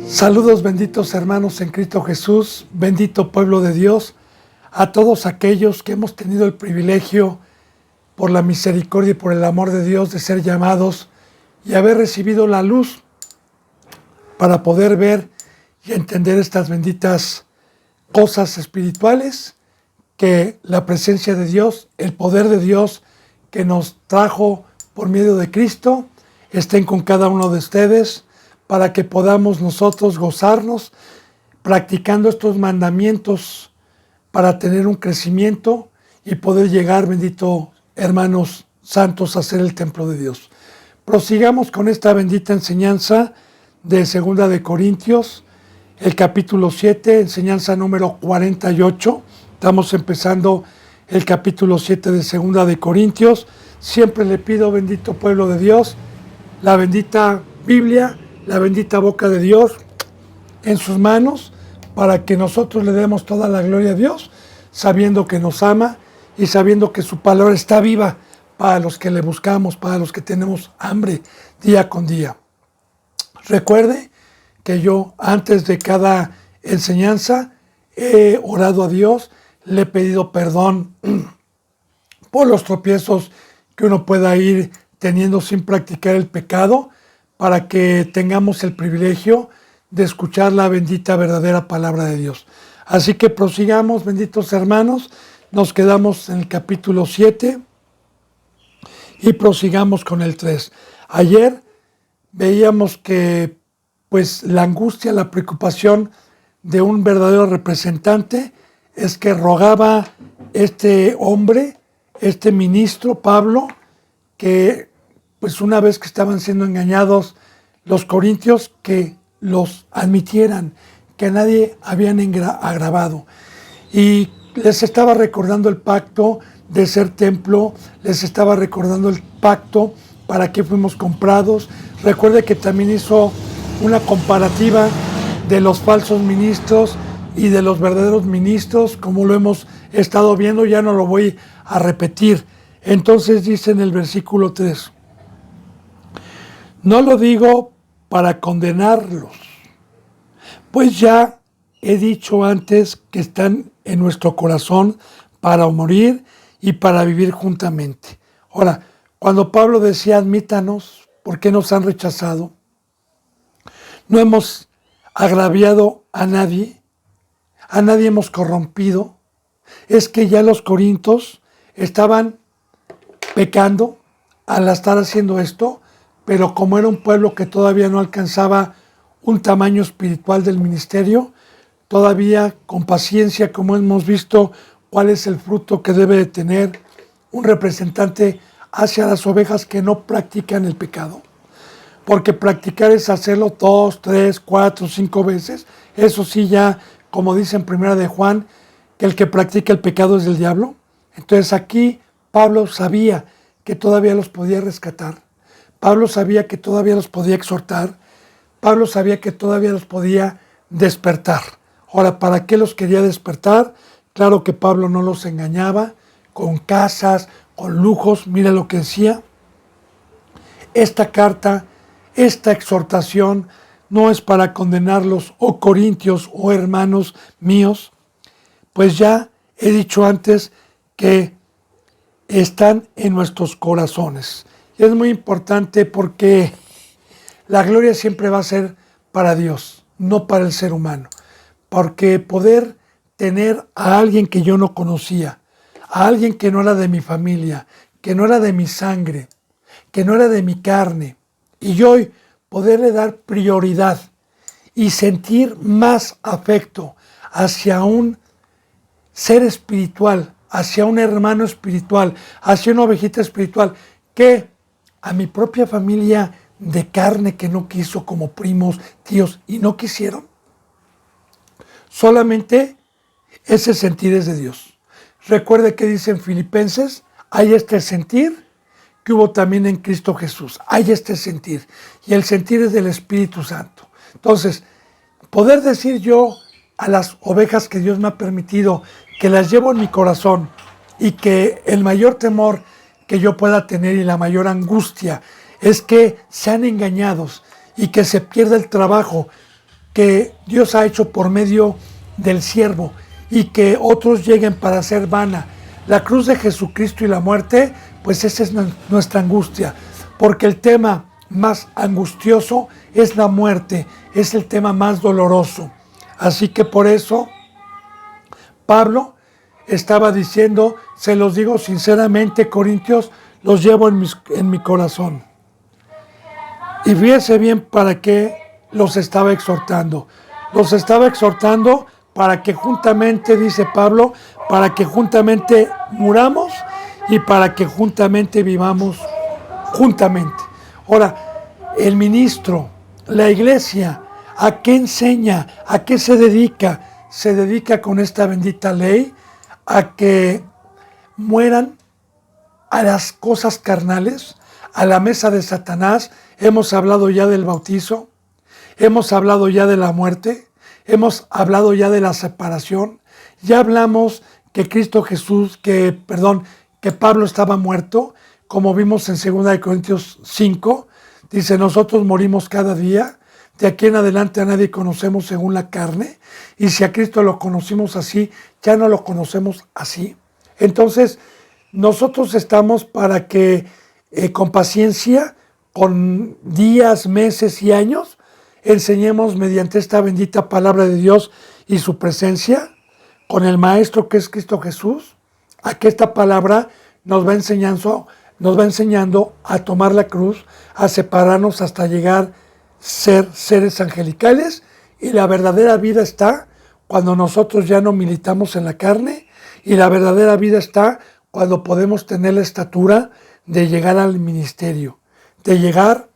Saludos benditos hermanos en Cristo Jesús, bendito pueblo de Dios, a todos aquellos que hemos tenido el privilegio por la misericordia y por el amor de Dios de ser llamados y haber recibido la luz para poder ver y entender estas benditas cosas espirituales que la presencia de Dios, el poder de Dios que nos trajo por medio de Cristo, estén con cada uno de ustedes para que podamos nosotros gozarnos practicando estos mandamientos para tener un crecimiento y poder llegar, bendito hermanos santos, a ser el templo de Dios. Prosigamos con esta bendita enseñanza de 2 de Corintios, el capítulo 7, enseñanza número 48. Estamos empezando el capítulo 7 de 2 de Corintios. Siempre le pido, bendito pueblo de Dios, la bendita Biblia, la bendita boca de Dios en sus manos, para que nosotros le demos toda la gloria a Dios, sabiendo que nos ama y sabiendo que su palabra está viva para los que le buscamos, para los que tenemos hambre día con día. Recuerde que yo antes de cada enseñanza he orado a Dios, le he pedido perdón por los tropiezos que uno pueda ir teniendo sin practicar el pecado, para que tengamos el privilegio de escuchar la bendita, verdadera palabra de Dios. Así que prosigamos, benditos hermanos, nos quedamos en el capítulo 7 y prosigamos con el 3. Ayer veíamos que pues la angustia, la preocupación de un verdadero representante es que rogaba este hombre, este ministro Pablo, que pues una vez que estaban siendo engañados los corintios, que los admitieran, que a nadie habían agravado. Y les estaba recordando el pacto de ser templo, les estaba recordando el pacto para que fuimos comprados. Recuerde que también hizo una comparativa de los falsos ministros y de los verdaderos ministros, como lo hemos estado viendo, ya no lo voy a repetir. Entonces dice en el versículo 3, no lo digo para condenarlos, pues ya he dicho antes que están en nuestro corazón para morir y para vivir juntamente. Ahora, cuando Pablo decía admítanos, ¿por qué nos han rechazado? No hemos agraviado a nadie hemos corrompido. Es que ya los corintios estaban pecando al estar haciendo esto, pero como era un pueblo que todavía no alcanzaba un tamaño espiritual del ministerio, todavía con paciencia, como hemos visto, cuál es el fruto que debe de tener un representante hacia las ovejas que no practican el pecado. Porque practicar es hacerlo 2, 3, 4, 5 veces. Eso sí, ya, como dice en 1 de Juan, que el que practica el pecado es del diablo. Entonces aquí Pablo sabía que todavía los podía rescatar. Pablo sabía que todavía los podía exhortar. Pablo sabía que todavía los podía despertar. Ahora, ¿para qué los quería despertar? Claro que Pablo no los engañaba con casas, con lujos. Mira lo que decía. Esta carta, esta exhortación no es para condenarlos, oh corintios, oh hermanos míos, pues ya he dicho antes que están en nuestros corazones. Y es muy importante porque la gloria siempre va a ser para Dios, no para el ser humano. Porque poder tener a alguien que yo no conocía, a alguien que no era de mi familia, que no era de mi sangre, que no era de mi carne, y yo hoy poderle dar prioridad y sentir más afecto hacia un ser espiritual, hacia un hermano espiritual, hacia una ovejita espiritual, que a mi propia familia de carne que no quiso, como primos, tíos, y no quisieron. Solamente ese sentir es de Dios. Recuerde que dice en Filipenses, hay este sentir que hubo también en Cristo Jesús. Hay este sentir. Y el sentir es del Espíritu Santo. Entonces, poder decir yo a las ovejas que Dios me ha permitido, que las llevo en mi corazón, y que el mayor temor que yo pueda tener y la mayor angustia es que sean engañados y que se pierda el trabajo que Dios ha hecho por medio del siervo y que otros lleguen para ser vana. La cruz de Jesucristo y la muerte, pues esa es nuestra angustia, porque el tema más angustioso es la muerte, es el tema más doloroso. Así que por eso Pablo estaba diciendo, se los digo sinceramente, Corintios, los llevo en mi corazón. Y fíjense bien para qué los estaba exhortando. Los estaba exhortando para que juntamente, dice Pablo, para que juntamente muramos y para que juntamente vivamos juntamente. Ahora, el ministro, la iglesia, ¿a qué enseña? ¿A qué se dedica? Se dedica con esta bendita ley a que mueran a las cosas carnales, a la mesa de Satanás. Hemos hablado ya del bautizo, hemos hablado ya de la muerte, hemos hablado ya de la separación, ya hablamos que que Pablo estaba muerto, como vimos en 2 Corintios 5, dice, nosotros morimos cada día, de aquí en adelante a nadie conocemos según la carne, y si a Cristo lo conocimos así, ya no lo conocemos así. Entonces, nosotros estamos para que con paciencia, con días, meses y años, enseñemos mediante esta bendita palabra de Dios y su presencia, con el Maestro que es Cristo Jesús, a que esta palabra nos va enseñando a tomar la cruz, a separarnos hasta llegar a ser seres angelicales, y la verdadera vida está cuando nosotros ya no militamos en la carne, y la verdadera vida está cuando podemos tener la estatura de llegar al ministerio, de llegar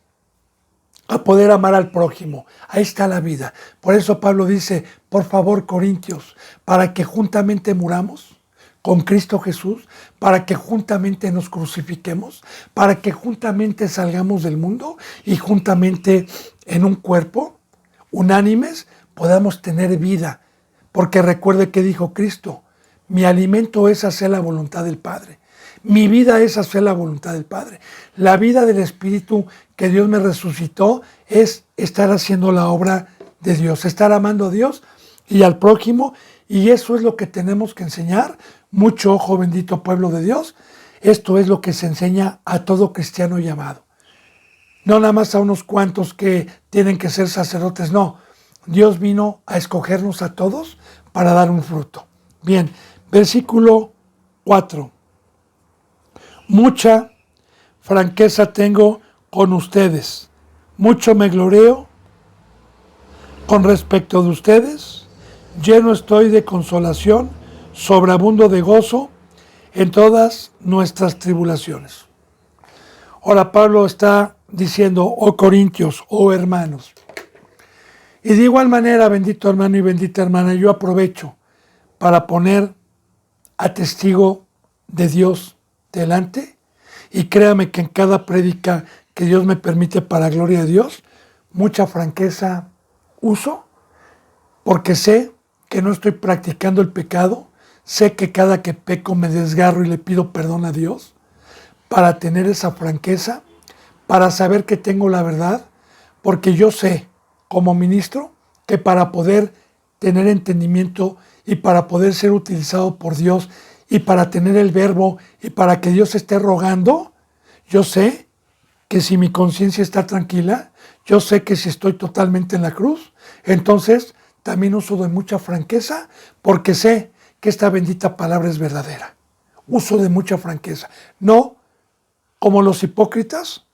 a poder amar al prójimo. Ahí está la vida. Por eso Pablo dice, por favor, Corintios, para que juntamente muramos con Cristo Jesús, para que juntamente nos crucifiquemos, para que juntamente salgamos del mundo y juntamente en un cuerpo, unánimes, podamos tener vida. Porque recuerde que dijo Cristo, mi alimento es hacer la voluntad del Padre. Mi vida es hacer la voluntad del Padre. La vida del Espíritu que Dios me resucitó es estar haciendo la obra de Dios, estar amando a Dios y al prójimo, y eso es lo que tenemos que enseñar. Mucho ojo, bendito pueblo de Dios. Esto es lo que se enseña a todo cristiano llamado. No nada más a unos cuantos que tienen que ser sacerdotes, no. Dios vino a escogernos a todos para dar un fruto. Bien, versículo 4. Mucha franqueza tengo con ustedes, mucho me gloreo con respecto de ustedes, lleno estoy de consolación, sobreabundo de gozo en todas nuestras tribulaciones. Ahora Pablo está diciendo, oh Corintios, oh hermanos. Y de igual manera, bendito hermano y bendita hermana, yo aprovecho para poner a testigo de Dios delante, y créame que en cada prédica que Dios me permite para gloria de Dios, mucha franqueza uso, porque sé que no estoy practicando el pecado, sé que cada que peco me desgarro y le pido perdón a Dios, para tener esa franqueza, para saber que tengo la verdad, porque yo sé, como ministro, que para poder tener entendimiento y para poder ser utilizado por Dios y para tener el verbo y para que Dios esté rogando, yo sé que si mi conciencia está tranquila, yo sé que si estoy totalmente en la cruz, entonces también uso de mucha franqueza porque sé que esta bendita palabra es verdadera. Uso de mucha franqueza. No como los hipócritas,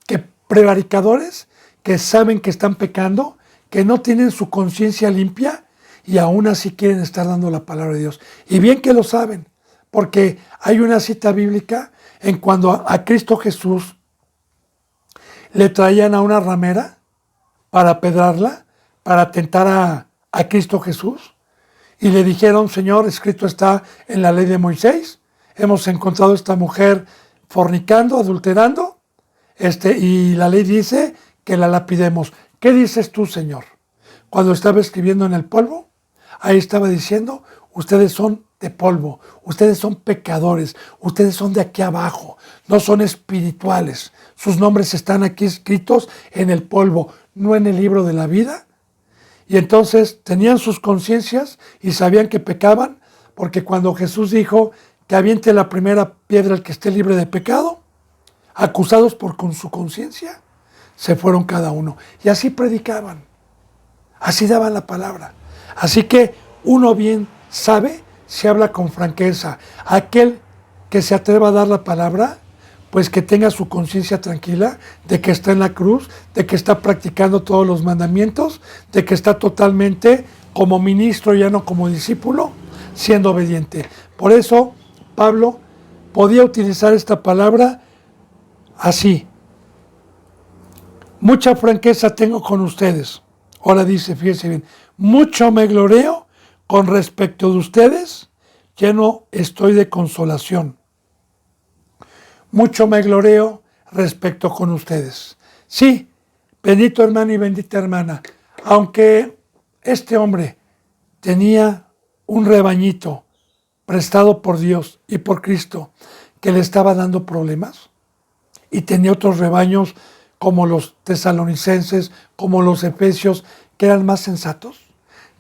que prevaricadores, que saben que están pecando, que no tienen su conciencia limpia y aún así quieren estar dando la palabra de Dios. Y bien que lo saben, porque hay una cita bíblica en cuando a Cristo Jesús le traían a una ramera para pedrarla, para tentar a Cristo Jesús, y le dijeron, Señor, escrito está en la ley de Moisés, hemos encontrado a esta mujer fornicando, adulterando, y la ley dice que la lapidemos. ¿Qué dices tú, Señor? Cuando estaba escribiendo en el polvo, ahí estaba diciendo, ustedes son de polvo, ustedes son pecadores, ustedes son de aquí abajo, no son espirituales. Sus nombres están aquí escritos en el polvo, no en el libro de la vida. Y entonces tenían sus conciencias y sabían que pecaban, porque cuando Jesús dijo que aviente la primera piedra al que esté libre de pecado, acusados por con su conciencia, se fueron cada uno. Y así predicaban, así daban la palabra. Así que uno bien sabe si habla con franqueza. Aquel que se atreva a dar la palabra, pues que tenga su conciencia tranquila de que está en la cruz, de que está practicando todos los mandamientos, de que está totalmente como ministro, ya no como discípulo, siendo obediente. Por eso Pablo podía utilizar esta palabra así. Mucha franqueza tengo con ustedes. Ahora dice, fíjense bien, mucho me gloreo con respecto de ustedes, lleno estoy de consolación. Mucho me gloreo respecto con ustedes. Sí, bendito hermano y bendita hermana, aunque este hombre tenía un rebañito prestado por Dios y por Cristo que le estaba dando problemas, y tenía otros rebaños como los tesalonicenses, como los efesios, que eran más sensatos,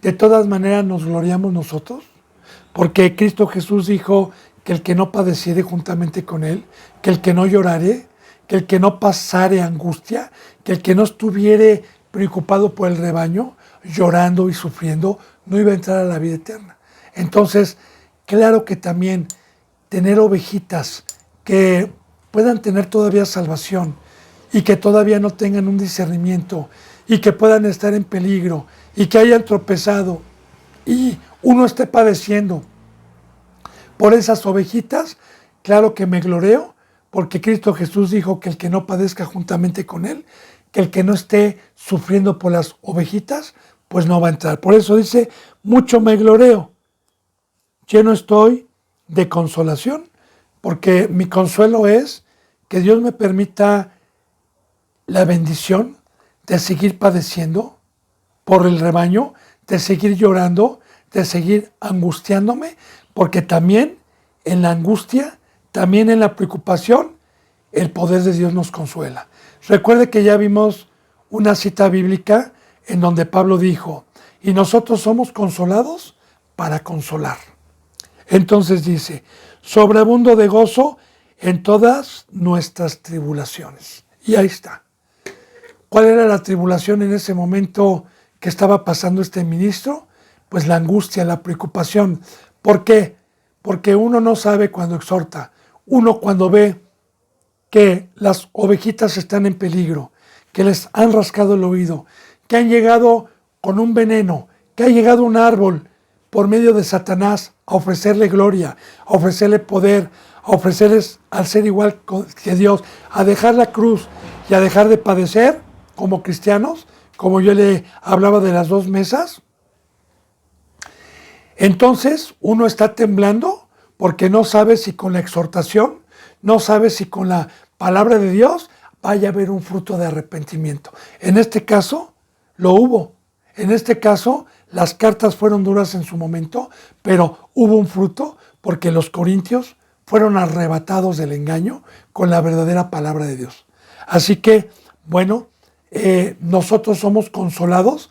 de todas maneras nos gloriamos nosotros, porque Cristo Jesús dijo que el que no padeciere juntamente con él, que el que no llorare, que el que no pasare angustia, que el que no estuviere preocupado por el rebaño, llorando y sufriendo, no iba a entrar a la vida eterna. Entonces, claro que también tener ovejitas que puedan tener todavía salvación y que todavía no tengan un discernimiento y que puedan estar en peligro y que hayan tropezado y uno esté padeciendo por esas ovejitas, claro que me gloreo, porque Cristo Jesús dijo que el que no padezca juntamente con él, que el que no esté sufriendo por las ovejitas, pues no va a entrar. Por eso dice, mucho me gloreo, lleno estoy de consolación, porque mi consuelo es que Dios me permita la bendición de seguir padeciendo por el rebaño, de seguir llorando, de seguir angustiándome, porque también en la angustia, también en la preocupación, el poder de Dios nos consuela. Recuerde que ya vimos una cita bíblica en donde Pablo dijo, y nosotros somos consolados para consolar. Entonces dice, sobreabundo de gozo en todas nuestras tribulaciones. Y ahí está. ¿Cuál era la tribulación en ese momento que estaba pasando este ministro? Pues la angustia, la preocupación. ¿Por qué? Porque uno no sabe cuando exhorta. Uno cuando ve que las ovejitas están en peligro, que les han rascado el oído, que han llegado con un veneno, que ha llegado un árbol por medio de Satanás a ofrecerle gloria, a ofrecerle poder, a ofrecerles al ser igual que Dios, a dejar la cruz y a dejar de padecer como cristianos, como yo le hablaba de las dos mesas. Entonces uno está temblando porque no sabe si con la exhortación, no sabe si con la palabra de Dios vaya a haber un fruto de arrepentimiento. En este caso lo hubo. En este caso las cartas fueron duras en su momento, pero hubo un fruto porque los corintios fueron arrebatados del engaño con la verdadera palabra de Dios. Así que, bueno, nosotros somos consolados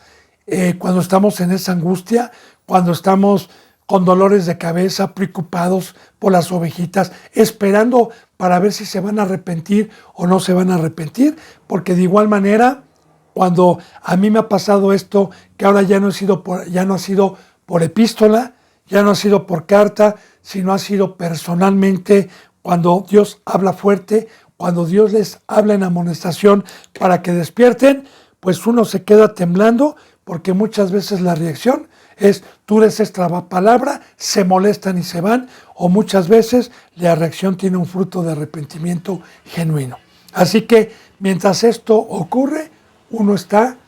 cuando estamos en esa angustia, cuando estamos con dolores de cabeza, preocupados por las ovejitas, esperando para ver si se van a arrepentir o no se van a arrepentir, porque de igual manera, cuando a mí me ha pasado esto, que ahora ya no ha sido por epístola, ya no ha sido por carta, sino ha sido personalmente, cuando Dios habla fuerte, cuando Dios les habla en amonestación para que despierten, pues uno se queda temblando, porque muchas veces la reacción es, tú les esta palabra, se molestan y se van, o muchas veces la reacción tiene un fruto de arrepentimiento genuino. Así que mientras esto ocurre, uno está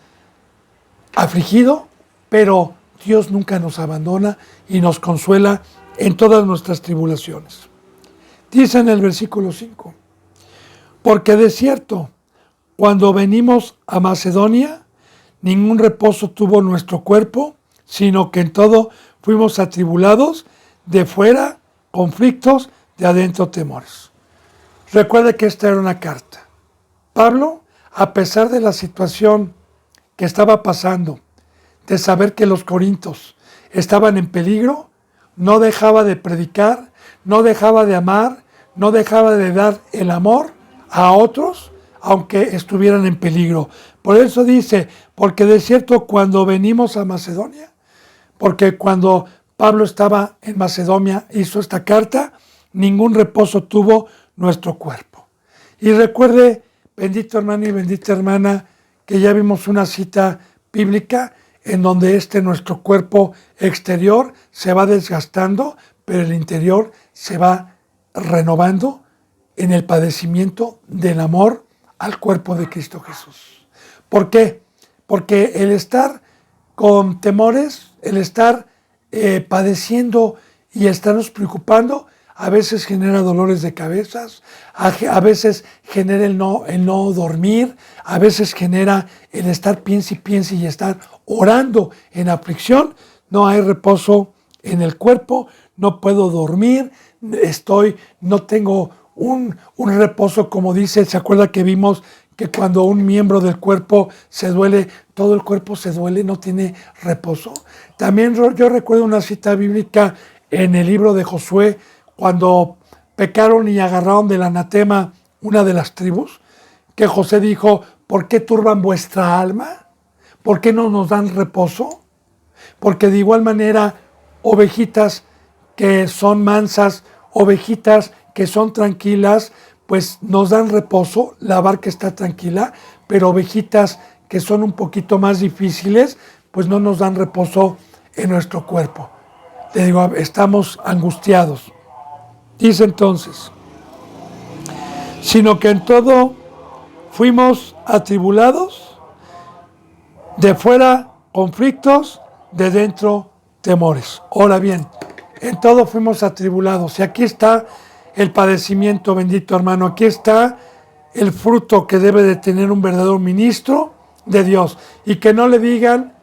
afligido, pero Dios nunca nos abandona y nos consuela en todas nuestras tribulaciones. Dice en el versículo 5, porque de cierto, cuando venimos a Macedonia, ningún reposo tuvo nuestro cuerpo, sino que en todo fuimos atribulados, de fuera conflictos, de adentro temores. Recuerde que esta era una carta. Pablo, a pesar de la situación que estaba pasando, de saber que los corintios estaban en peligro, no dejaba de predicar, no dejaba de amar, no dejaba de dar el amor a otros, aunque estuvieran en peligro. Por eso dice, porque de cierto cuando venimos a Macedonia, porque cuando Pablo estaba en Macedonia, hizo esta carta, ningún reposo tuvo nuestro cuerpo. Y recuerde, bendito hermano y bendita hermana, que ya vimos una cita bíblica en donde nuestro cuerpo exterior se va desgastando, pero el interior se va renovando en el padecimiento del amor al cuerpo de Cristo Jesús. ¿Por qué? Porque el estar con temores, el estar padeciendo y estarnos preocupando, a veces genera dolores de cabezas, a veces genera el no dormir, a veces genera el estar piense y piense y estar orando en aflicción. No hay reposo en el cuerpo, no puedo dormir, no tengo un reposo, como dice, ¿se acuerda que vimos que cuando un miembro del cuerpo se duele, todo el cuerpo se duele, no tiene reposo? También yo recuerdo una cita bíblica en el libro de Josué, cuando pecaron y agarraron del anatema una de las tribus, que José dijo, ¿por qué turban vuestra alma? ¿Por qué no nos dan reposo? Porque de igual manera, ovejitas que son mansas, ovejitas que son tranquilas, pues nos dan reposo, la barca está tranquila, pero ovejitas que son un poquito más difíciles, pues no nos dan reposo en nuestro cuerpo. Le digo, estamos angustiados. Dice entonces, sino que en todo fuimos atribulados, de fuera conflictos, de dentro temores. Ahora bien, en todo fuimos atribulados. Y aquí está el padecimiento, bendito hermano. Aquí está el fruto que debe de tener un verdadero ministro de Dios. Y que no le digan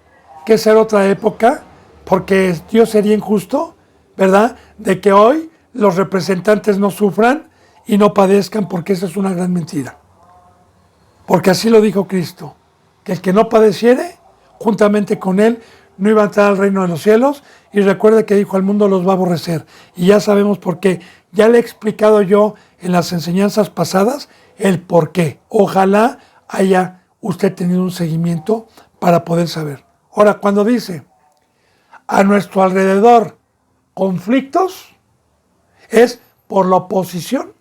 que será otra época, porque Dios sería injusto, ¿verdad? De que hoy los representantes no sufran y no padezcan, porque esa es una gran mentira. Porque así lo dijo Cristo, que el que no padeciere, juntamente con él, no iba a entrar al reino de los cielos. Y recuerde que dijo, al mundo los va a aborrecer. Y ya sabemos por qué. Ya le he explicado yo en las enseñanzas pasadas el por qué. Ojalá haya usted tenido un seguimiento para poder saber. Ahora, cuando dice, a nuestro alrededor, conflictos, es por la oposición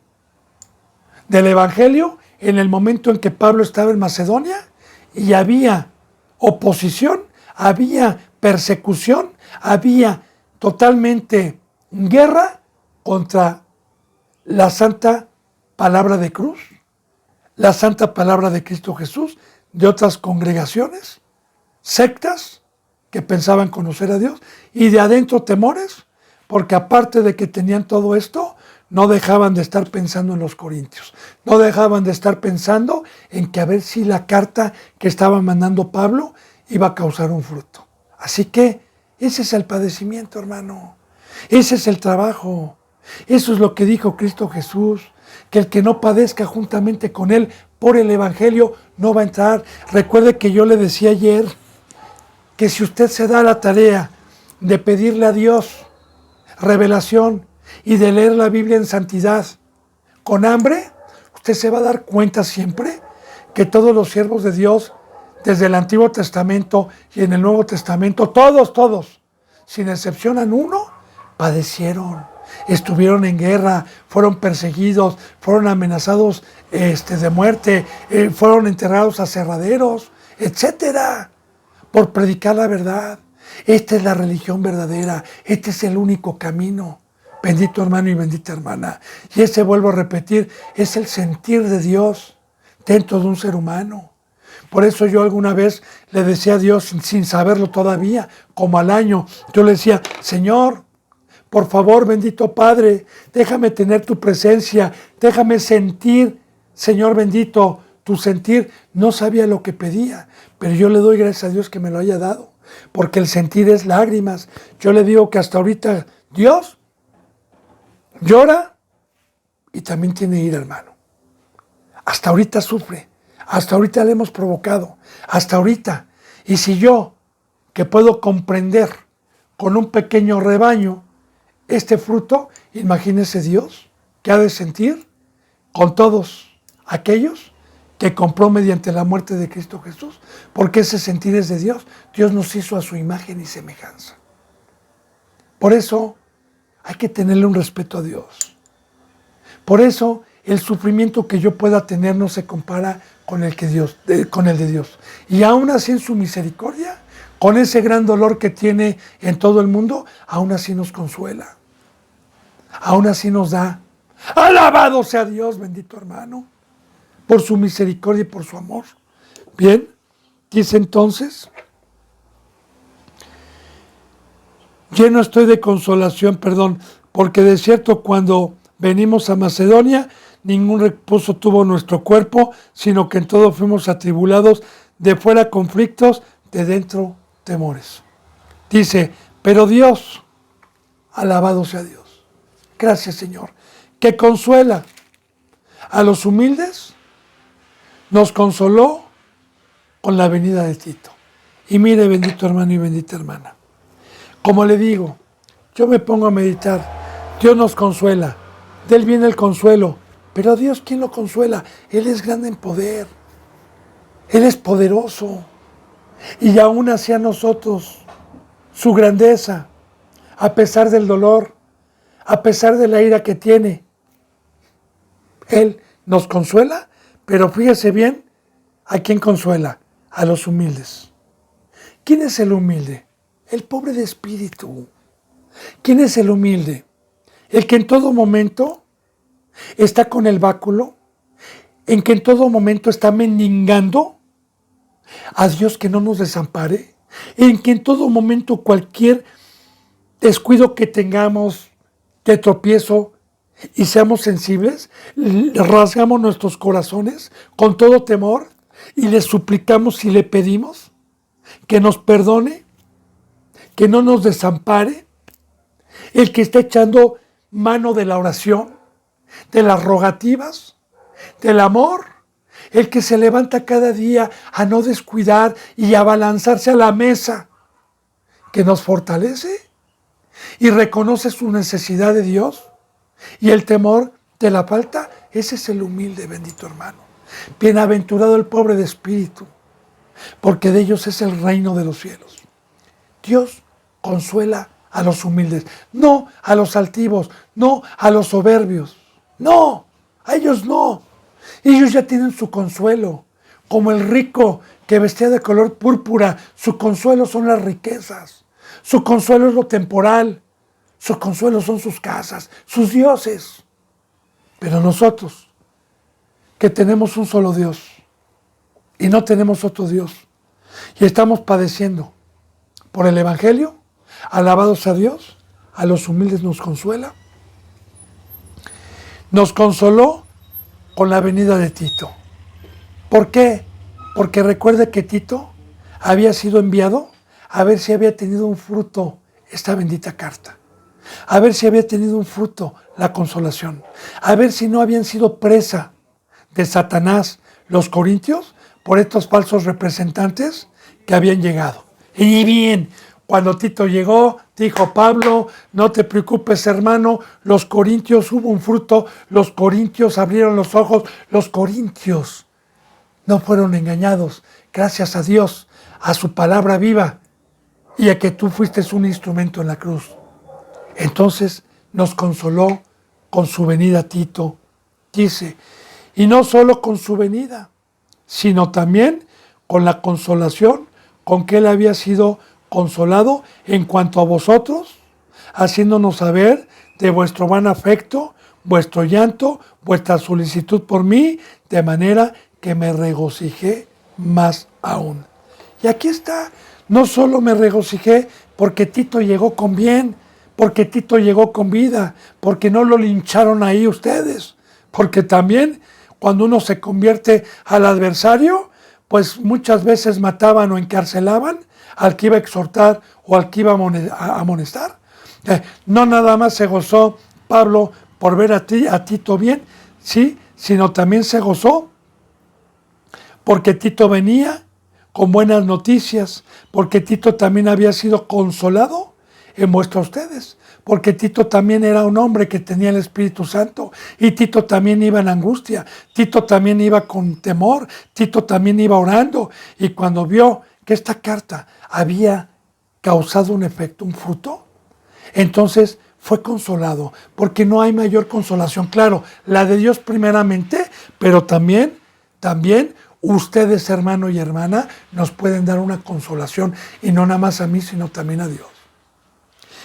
del Evangelio en el momento en que Pablo estaba en Macedonia y había oposición, había persecución, había totalmente guerra contra la santa palabra de cruz, la santa palabra de Cristo Jesús, de otras congregaciones, sectas que pensaban conocer a Dios, y de adentro temores, porque aparte de que tenían todo esto, no dejaban de estar pensando en los corintios, no dejaban de estar pensando en que a ver si la carta que estaba mandando Pablo iba a causar un fruto. Así que ese es el padecimiento, hermano, ese es el trabajo, eso es lo que dijo Cristo Jesús, que el que no padezca juntamente con él por el Evangelio no va a entrar. Recuerde que yo le decía ayer que si usted se da la tarea de pedirle a Dios revelación y de leer la Biblia en santidad con hambre, usted se va a dar cuenta siempre que todos los siervos de Dios, desde el Antiguo Testamento y en el Nuevo Testamento, todos, sin excepción a uno, padecieron, estuvieron en guerra, fueron perseguidos, fueron amenazados de muerte, fueron enterrados a aserraderos, etcétera, por predicar la verdad. Esta es la religión verdadera, este es el único camino, bendito hermano y bendita hermana. Y ese, vuelvo a repetir, es el sentir de Dios dentro de un ser humano. Por eso yo alguna vez le decía a Dios, sin saberlo todavía, como al año, yo le decía, Señor, por favor, bendito Padre, déjame tener tu presencia, déjame sentir, Señor bendito, tu sentir. No sabía lo que pedía, pero yo le doy gracias a Dios que me lo haya dado, porque el sentir es lágrimas. Yo le digo que hasta ahorita Dios llora y también tiene ira, hermano. Hasta ahorita sufre, hasta ahorita le hemos provocado, hasta ahorita. Y si yo, que puedo comprender con un pequeño rebaño este fruto, imagínese Dios que ha de sentir con todos aquellos que compró mediante la muerte de Cristo Jesús, porque ese sentir es de Dios. Dios nos hizo a su imagen y semejanza. Por eso hay que tenerle un respeto a Dios. Por eso el sufrimiento que yo pueda tener no se compara con el de Dios. Y aún así en su misericordia, con ese gran dolor que tiene en todo el mundo, aún así nos consuela. Aún así nos da. Alabado sea Dios, bendito hermano, por su misericordia y por su amor. Bien, dice entonces, lleno estoy de consolación, porque de cierto cuando venimos a Macedonia, ningún reposo tuvo nuestro cuerpo, sino que en todo fuimos atribulados, de fuera conflictos, de dentro temores. Dice, pero Dios, alabado sea Dios, gracias Señor, que consuela a los humildes, nos consoló con la venida de Tito. Y mire, bendito hermano y bendita hermana, como le digo, yo me pongo a meditar, Dios nos consuela, de Él viene el consuelo, pero Dios, ¿quién lo consuela? Él es grande en poder, Él es poderoso, y aún así a nosotros, su grandeza, a pesar del dolor, a pesar de la ira que tiene, Él nos consuela, pero fíjese bien, ¿a quién consuela? A los humildes. ¿Quién es el humilde? El pobre de espíritu. ¿Quién es el humilde? El que en todo momento está con el báculo, en que en todo momento está mendigando a Dios que no nos desampare, en que en todo momento cualquier descuido que tengamos de tropiezo y seamos sensibles, rasgamos nuestros corazones con todo temor y le suplicamos y le pedimos que nos perdone, que no nos desampare, el que está echando mano de la oración, de las rogativas, del amor, el que se levanta cada día a no descuidar y a abalanzarse a la mesa, que nos fortalece y reconoce su necesidad de Dios y el temor de la falta. Ese es el humilde, bendito hermano. Bienaventurado el pobre de espíritu, porque de ellos es el reino de los cielos. Dios consuela a los humildes, no a los altivos, no a los soberbios, no, a ellos no. Ellos ya tienen su consuelo, como el rico que vestía de color púrpura, su consuelo son las riquezas, su consuelo es lo temporal, su consuelo son sus casas, sus dioses. Pero nosotros, que tenemos un solo Dios y no tenemos otro Dios, y estamos padeciendo por el Evangelio, alabados a Dios, a los humildes nos consuela. Nos consoló con la venida de Tito. ¿Por qué? Porque recuerde que Tito había sido enviado a ver si había tenido un fruto esta bendita carta, a ver si había tenido un fruto la consolación, a ver si no habían sido presa de Satanás los corintios por estos falsos representantes que habían llegado. Y bien, cuando Tito llegó, dijo Pablo, no te preocupes hermano, los corintios hubo un fruto, los corintios abrieron los ojos, los corintios no fueron engañados, gracias a Dios, a su palabra viva y a que tú fuiste un instrumento en la cruz. Entonces nos consoló con su venida Tito, dice, y no solo con su venida, sino también con la consolación con que él había sido consolado en cuanto a vosotros, haciéndonos saber de vuestro van afecto, vuestro llanto, vuestra solicitud por mí, de manera que me regocijé más aún. Y aquí está, no solo me regocijé porque Tito llegó con bien, porque Tito llegó con vida, porque no lo lincharon ahí ustedes, porque también cuando uno se convierte al adversario, pues muchas veces mataban o encarcelaban al que iba a exhortar o al que iba a amonestar. No nada más se gozó Pablo por ver a Tito bien, sí, sino también se gozó porque Tito venía con buenas noticias, porque Tito también había sido consolado en vuestro a ustedes, porque Tito también era un hombre que tenía el Espíritu Santo, y Tito también iba en angustia, Tito también iba con temor, Tito también iba orando, y cuando vio que esta carta había causado un efecto, un fruto, entonces fue consolado, porque no hay mayor consolación, claro, la de Dios primeramente, pero también ustedes, hermano y hermana, nos pueden dar una consolación, y no nada más a mí, sino también a Dios.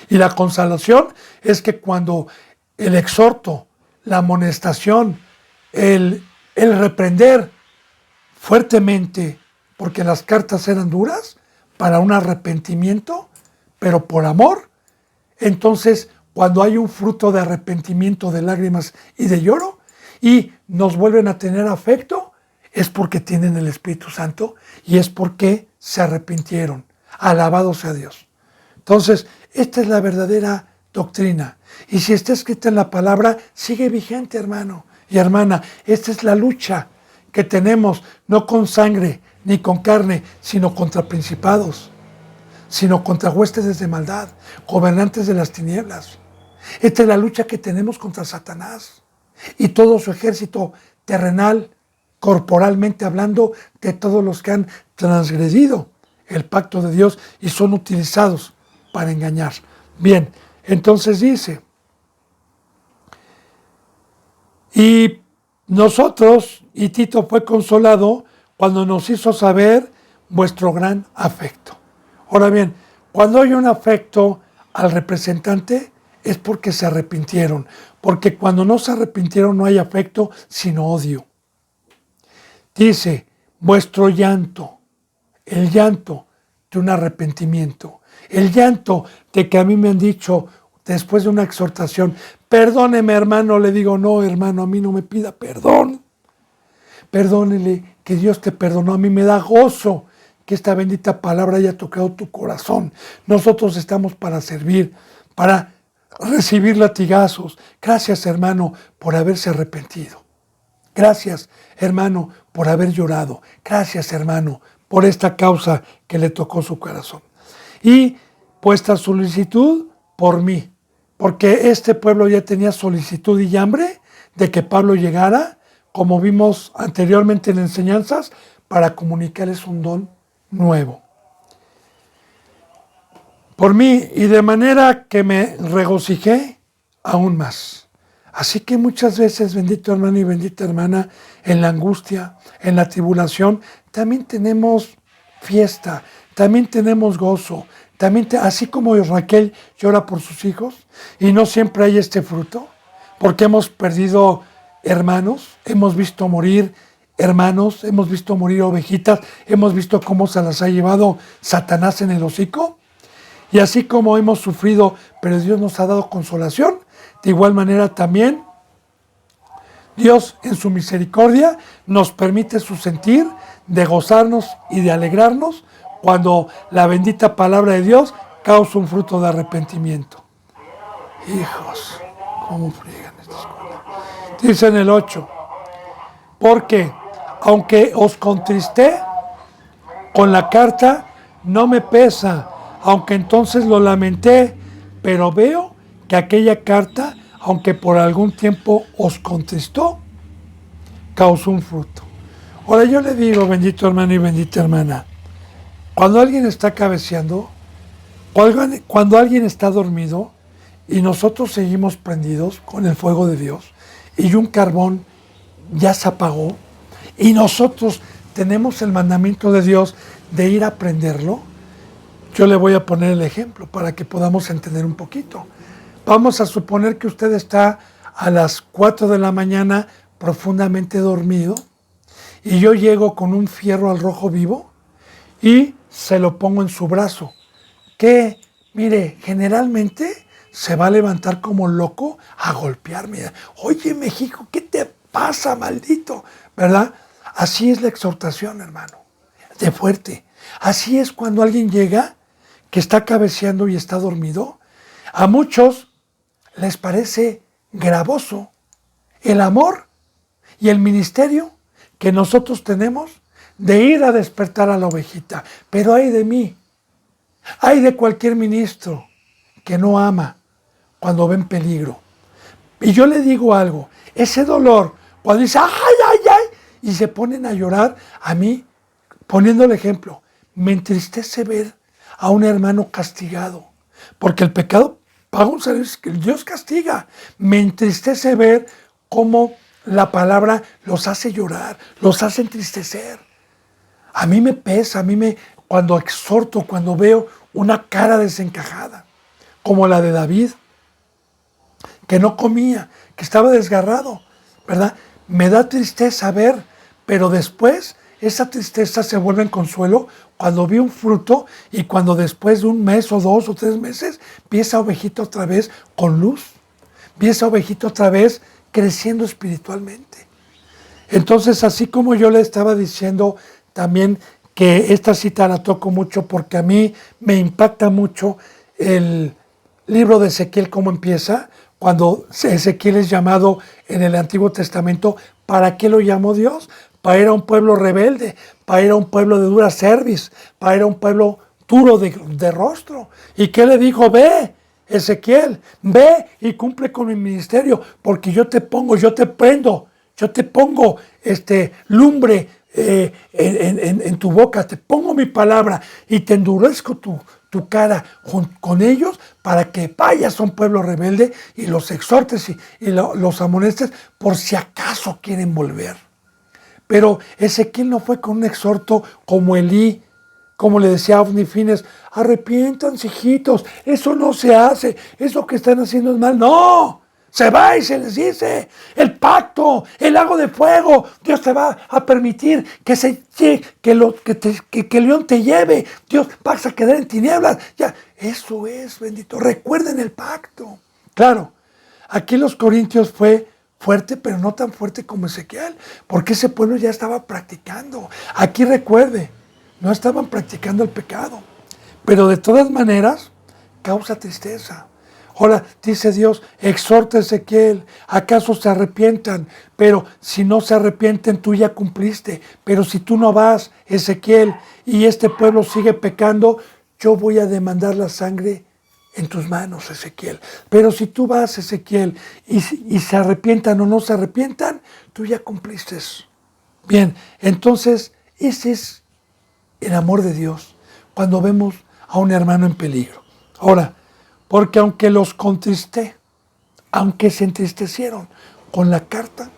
Y la consolación es que cuando el exhorto, la amonestación, el reprender fuertemente, porque las cartas eran duras, para un arrepentimiento, pero por amor, entonces cuando hay un fruto de arrepentimiento, de lágrimas y de lloro, y nos vuelven a tener afecto, es porque tienen el Espíritu Santo y es porque se arrepintieron. Alabado sea Dios. Entonces, esta es la verdadera doctrina. Y si está escrita en la palabra, sigue vigente, hermano y hermana. Esta es la lucha que tenemos, no con sangre ni con carne, sino contra principados, sino contra huestes de maldad, gobernantes de las tinieblas. Esta es la lucha que tenemos contra Satanás y todo su ejército terrenal, corporalmente hablando, de todos los que han transgredido el pacto de Dios y son utilizados para engañar. Bien, entonces dice, y nosotros, y Tito fue consolado cuando nos hizo saber vuestro gran afecto. Ahora bien, cuando hay un afecto al representante es porque se arrepintieron, porque cuando no se arrepintieron no hay afecto, sino odio. Dice, vuestro llanto, el llanto de un arrepentimiento, el llanto de que a mí me han dicho después de una exhortación, perdóneme hermano, le digo, no hermano, a mí no me pida perdón, perdónele, que Dios te perdonó, a mí me da gozo que esta bendita palabra haya tocado tu corazón. Nosotros estamos para servir, para recibir latigazos. Gracias hermano por haberse arrepentido. Gracias, hermano, por haber llorado. Gracias, hermano, por esta causa que le tocó su corazón. Y vuestra solicitud por mí, porque este pueblo ya tenía solicitud y hambre de que Pablo llegara, como vimos anteriormente en enseñanzas, para comunicarles un don nuevo. Por mí, y de manera que me regocijé aún más. Así que muchas veces, bendito hermano y bendita hermana, en la angustia, en la tribulación, también tenemos fiesta, también tenemos gozo, también así como Raquel llora por sus hijos y no siempre hay este fruto, porque hemos perdido hermanos, hemos visto morir hermanos, hemos visto morir ovejitas, hemos visto cómo se las ha llevado Satanás en el hocico, y así como hemos sufrido, pero Dios nos ha dado consolación, de igual manera también Dios en su misericordia nos permite su sentir de gozarnos y de alegrarnos cuando la bendita palabra de Dios causa un fruto de arrepentimiento. Hijos, cómo friegan estas cosas. Dice en el 8, porque aunque os contristé con la carta, no me pesa, aunque entonces lo lamenté, pero veo que aquella carta, aunque por algún tiempo os contristó, causó un fruto. Ahora yo le digo, bendito hermano y bendita hermana, cuando alguien está cabeceando, cuando alguien está dormido y nosotros seguimos prendidos con el fuego de Dios y un carbón ya se apagó y nosotros tenemos el mandamiento de Dios de ir a prenderlo, yo le voy a poner el ejemplo para que podamos entender un poquito. Vamos a suponer que usted está a las 4 de la mañana profundamente dormido y yo llego con un fierro al rojo vivo y se lo pongo en su brazo, que, mire, generalmente se va a levantar como loco a golpearme. Oye, México, ¿qué te pasa, maldito? ¿Verdad? Así es la exhortación, hermano, de fuerte. Así es cuando alguien llega que está cabeceando y está dormido. A muchos les parece gravoso el amor y el ministerio que nosotros tenemos de ir a despertar a la ovejita. Pero ay de mí, ay de cualquier ministro que no ama cuando ve en peligro. Y yo le digo algo, ese dolor, cuando dice, ay, ay, ay, y se ponen a llorar, a mí, poniendo el ejemplo, me entristece ver a un hermano castigado, porque el pecado paga un servicio que Dios castiga. Me entristece ver cómo la palabra los hace llorar, los hace entristecer. A mí me pesa, cuando exhorto, cuando veo una cara desencajada, como la de David, que no comía, que estaba desgarrado, ¿verdad? Me da tristeza ver, pero después esa tristeza se vuelve en consuelo cuando vi un fruto y cuando después de un mes o 2 o 3 meses vi esa ovejita otra vez con luz, vi esa ovejita otra vez creciendo espiritualmente. Entonces, así como yo le estaba diciendo también que esta cita la toco mucho porque a mí me impacta mucho el libro de Ezequiel, cómo empieza, cuando Ezequiel es llamado en el Antiguo Testamento. ¿Para qué lo llamó Dios? Para ir a un pueblo rebelde, para ir a un pueblo de dura cerviz, para ir a un pueblo duro de rostro. ¿Y qué le dijo? Ve, Ezequiel, ve y cumple con mi ministerio, porque yo te pongo, yo te prendo, yo te pongo lumbre en tu boca, te pongo mi palabra y te endurezco tu cara con ellos para que vayas a un pueblo rebelde y los exhortes y los amonestes por si acaso quieren volver. Pero Ezequiel no fue con un exhorto como Elí, como le decía Ofni Fines, arrepiéntanse, hijitos, eso no se hace, eso que están haciendo es mal. No, se va y se les dice, el pacto, el lago de fuego, Dios te va a permitir que el león te lleve, Dios vas a quedar en tinieblas. Ya, eso es, bendito, recuerden el pacto. Claro, aquí en los Corintios fue fuerte, pero no tan fuerte como Ezequiel, porque ese pueblo ya estaba practicando. Aquí recuerde, no estaban practicando el pecado, pero de todas maneras causa tristeza. Ahora dice Dios, exhorta a Ezequiel, acaso se arrepientan, pero si no se arrepienten tú ya cumpliste, pero si tú no vas, Ezequiel, y este pueblo sigue pecando, yo voy a demandar la sangre en tus manos, Ezequiel. Pero si tú vas, Ezequiel, y se arrepientan o no se arrepientan, tú ya cumpliste. Bien, entonces ese es el amor de Dios cuando vemos a un hermano en peligro. Ahora, porque aunque los contristé, aunque se entristecieron con la carta,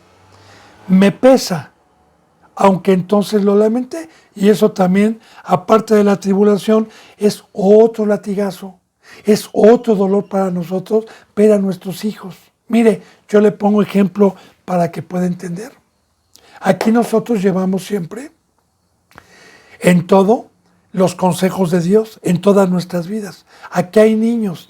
me pesa, aunque entonces lo lamenté. Y eso también, aparte de la tribulación, es otro latigazo. Es otro dolor para nosotros ver a nuestros hijos. Mire, yo le pongo ejemplo para que pueda entender. Aquí nosotros llevamos siempre en todo los consejos de Dios, en todas nuestras vidas. Aquí hay niños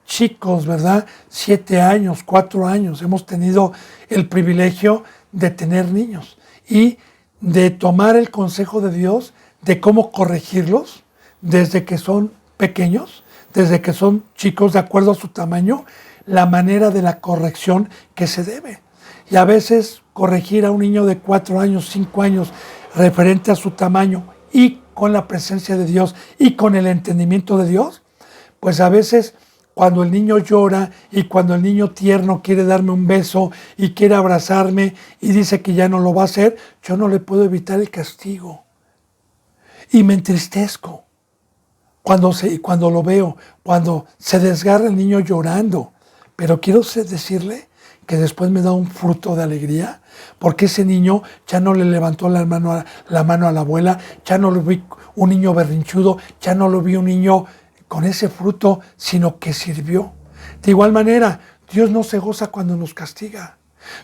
chicos, ¿verdad? 7 años, 4 años. Hemos tenido el privilegio de tener niños y de tomar el consejo de Dios de cómo corregirlos desde que son pequeños, desde que son chicos de acuerdo a su tamaño, la manera de la corrección que se debe. Y a veces corregir a un niño de 4 años, 5 años, referente a su tamaño y con la presencia de Dios y con el entendimiento de Dios, pues a veces cuando el niño llora y cuando el niño tierno quiere darme un beso y quiere abrazarme y dice que ya no lo va a hacer, yo no le puedo evitar el castigo. Y me entristezco cuando lo veo, cuando se desgarra el niño llorando. Pero quiero decirle que después me da un fruto de alegría, porque ese niño ya no le levantó la mano a la abuela, ya no lo vi un niño berrinchudo, ya no lo vi un niño con ese fruto, sino que sirvió. De igual manera, Dios no se goza cuando nos castiga.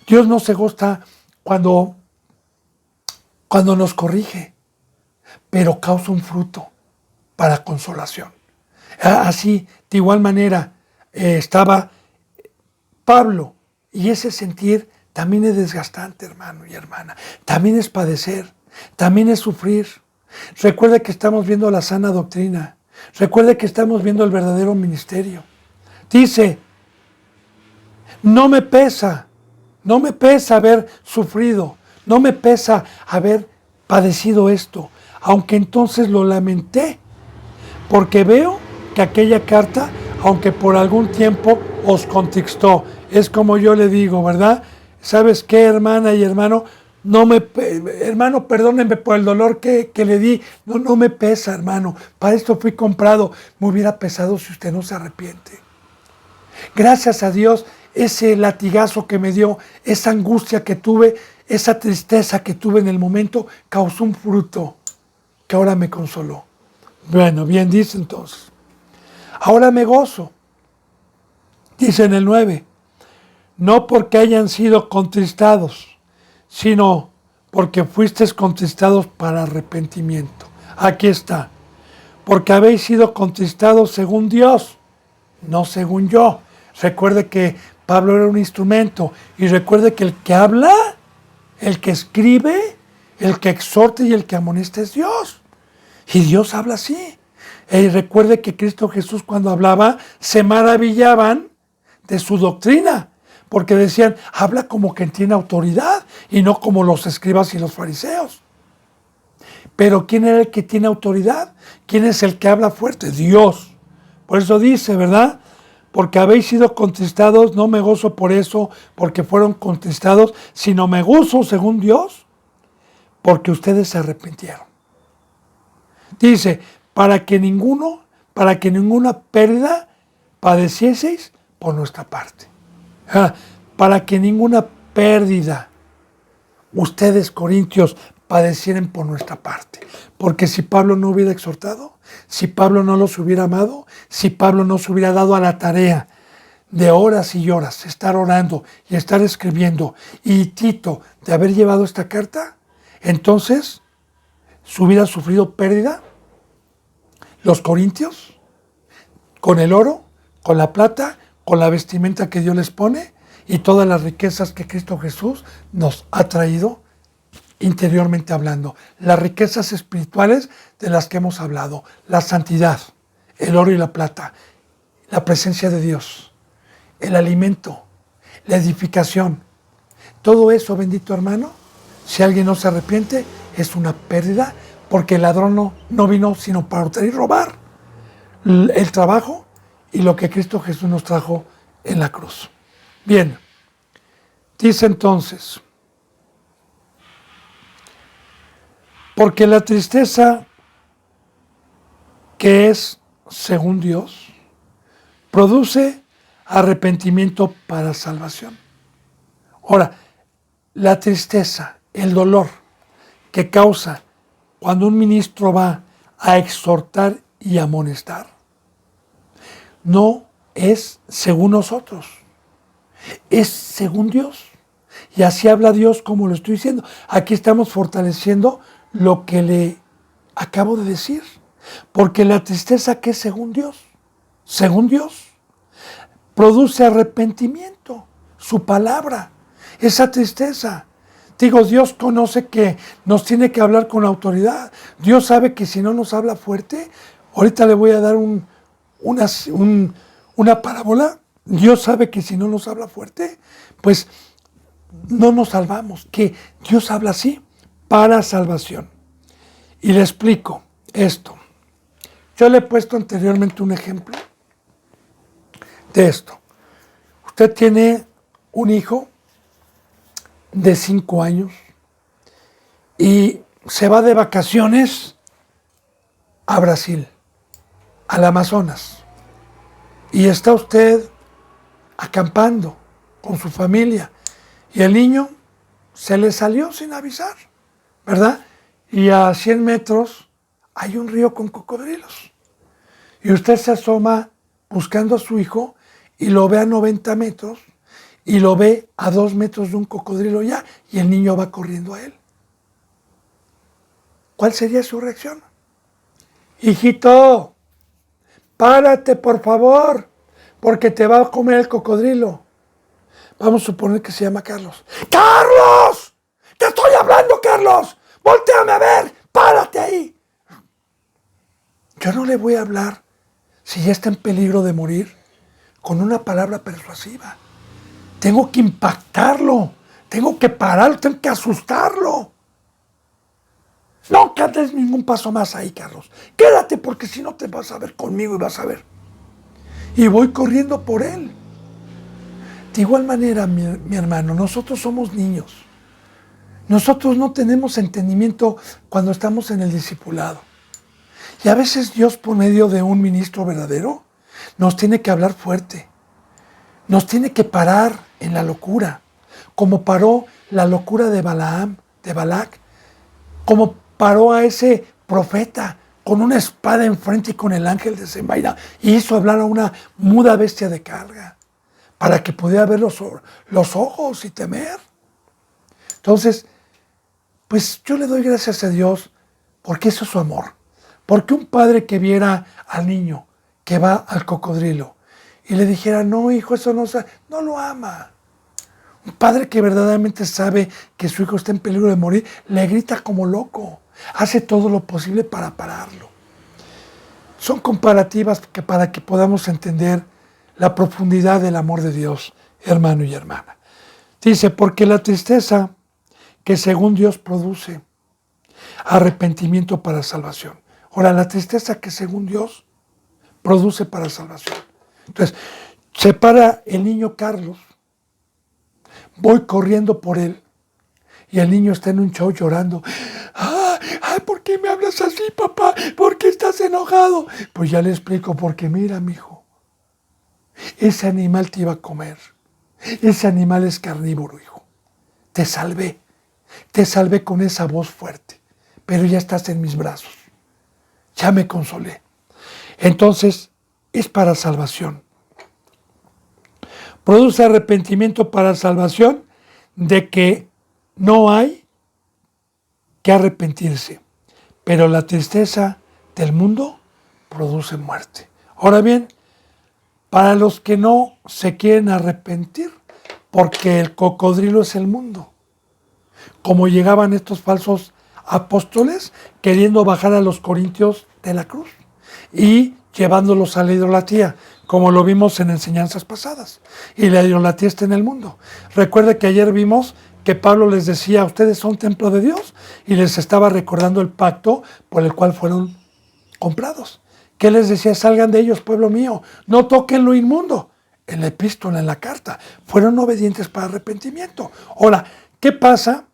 Dios no se goza cuando nos corrige, pero causa un fruto para consolación. Así, de igual manera, estaba Pablo, y ese sentir también es desgastante, hermano y hermana. También es padecer, también es sufrir. Recuerde que estamos viendo la sana doctrina. Recuerde que estamos viendo el verdadero ministerio. Dice, no me pesa haber sufrido, no me pesa haber padecido esto, aunque entonces lo lamenté, porque veo que aquella carta, aunque por algún tiempo os contristó, es como yo le digo, ¿verdad? ¿Sabes qué, hermana y hermano? Hermano, perdónenme por el dolor que le di. No me pesa, hermano. Para esto fui comprado. Me hubiera pesado si usted no se arrepiente. Gracias a Dios, ese latigazo que me dio, esa angustia que tuve, esa tristeza que tuve en el momento, causó un fruto que ahora me consoló. Bueno, bien dice entonces. Ahora me gozo. Dice en el 9, no porque hayan sido contristados, sino porque fuisteis contristados para arrepentimiento. Aquí está. Porque habéis sido contristados según Dios, no según yo. Recuerde que Pablo era un instrumento y recuerde que el que habla, el que escribe, el que exhorta y el que amonesta es Dios. Y Dios habla así. Y recuerde que Cristo Jesús cuando hablaba se maravillaban de su doctrina, porque decían, habla como quien tiene autoridad y no como los escribas y los fariseos. Pero ¿quién era el que tiene autoridad? ¿Quién es el que habla fuerte? Dios. Por eso dice, ¿verdad? Porque habéis sido contristados, no me gozo por eso, porque fueron contristados, sino me gozo según Dios, porque ustedes se arrepintieron. Dice, para que ninguna pérdida padecieseis por nuestra parte. Para que ninguna pérdida ustedes, corintios, padecieran por nuestra parte. Porque si Pablo no hubiera exhortado, si Pablo no los hubiera amado, si Pablo no se hubiera dado a la tarea de horas y horas estar orando y estar escribiendo, y Tito de haber llevado esta carta, entonces se hubiera sufrido pérdida los corintios con el oro, con la plata, con la vestimenta que Dios les pone y todas las riquezas que Cristo Jesús nos ha traído interiormente hablando. Las riquezas espirituales de las que hemos hablado, la santidad, el oro y la plata, la presencia de Dios, el alimento, la edificación. Todo eso, bendito hermano, si alguien no se arrepiente, es una pérdida, porque el ladrón no vino sino para hurtar y robar el trabajo y lo que Cristo Jesús nos trajo en la cruz. Bien, dice entonces, porque la tristeza que es según Dios produce arrepentimiento para salvación. Ahora, la tristeza, el dolor que causa cuando un ministro va a exhortar y amonestar, no es según nosotros, es según Dios. Y así habla Dios, como lo estoy diciendo. Aquí estamos fortaleciendo lo que le acabo de decir. Porque la tristeza que es según Dios, produce arrepentimiento, su palabra, esa tristeza. Digo, Dios conoce que nos tiene que hablar con autoridad. Dios sabe que si no nos habla fuerte, ahorita le voy a dar una parábola. Dios sabe que si no nos habla fuerte, pues no nos salvamos. Que Dios habla así para salvación. Y le explico esto. Yo le he puesto anteriormente un ejemplo de esto. Usted tiene un hijo de 5 años y se va de vacaciones a Brasil, al Amazonas, y está usted acampando con su familia y el niño se le salió sin avisar, ¿verdad? Y a 100 metros hay un río con cocodrilos y usted se asoma buscando a su hijo y lo ve a 90 metros y lo ve a 2 metros de un cocodrilo ya, y el niño va corriendo a él. ¿Cuál sería su reacción? Hijito, párate por favor, porque te va a comer el cocodrilo. Vamos a suponer que se llama Carlos. ¡Carlos! ¡Te estoy hablando, Carlos! ¡Voltéame a ver! ¡Párate ahí! Yo no le voy a hablar, si ya está en peligro de morir, con una palabra persuasiva. Tengo que impactarlo, tengo que pararlo, tengo que asustarlo. No cantes ningún paso más ahí, Carlos. Quédate porque si no te vas a ver conmigo y vas a ver. Y voy corriendo por él. De igual manera, mi hermano, nosotros somos niños. Nosotros no tenemos entendimiento cuando estamos en el discipulado. Y a veces Dios, por medio de un ministro verdadero, nos tiene que hablar fuerte. Nos tiene que parar en la locura. Como paró la locura de Balaam, de Balac. Como paró a ese profeta con una espada enfrente y con el ángel desenvainado. Y hizo hablar a una muda bestia de carga. Para que pudiera ver los ojos y temer. Entonces, pues yo le doy gracias a Dios porque eso es su amor. Porque un padre que viera al niño que va al cocodrilo y le dijera, no hijo, eso no lo ama. Un padre que verdaderamente sabe que su hijo está en peligro de morir, le grita como loco. Hace todo lo posible para pararlo. Son comparativas para que podamos entender la profundidad del amor de Dios, hermano y hermana. Dice, porque la tristeza que según Dios produce arrepentimiento para salvación. Ahora, la tristeza que según Dios produce para salvación. Entonces, se para el niño Carlos, voy corriendo por él, y el niño está en un show llorando. ¡Ay, ¿por qué me hablas así, papá? ¿Por qué estás enojado? Pues ya le explico, porque mira, mijo, ese animal te iba a comer. Ese animal es carnívoro, hijo. Te salvé con esa voz fuerte, pero ya estás en mis brazos. Ya me consolé. Entonces, es para salvación. Produce arrepentimiento para salvación de que no hay que arrepentirse, pero la tristeza del mundo produce muerte. Ahora bien, para los que no se quieren arrepentir, porque el cocodrilo es el mundo, como llegaban estos falsos apóstoles queriendo bajar a los corintios de la cruz y llevándolos a la idolatría, como lo vimos en enseñanzas pasadas. Y la idolatría está en el mundo. Recuerda que ayer vimos que Pablo les decía, ustedes son templo de Dios, y les estaba recordando el pacto por el cual fueron comprados. ¿Qué les decía? Salgan de ellos, pueblo mío, no toquen lo inmundo. En la epístola, en la carta, fueron obedientes para arrepentimiento. Ahora, ¿qué pasa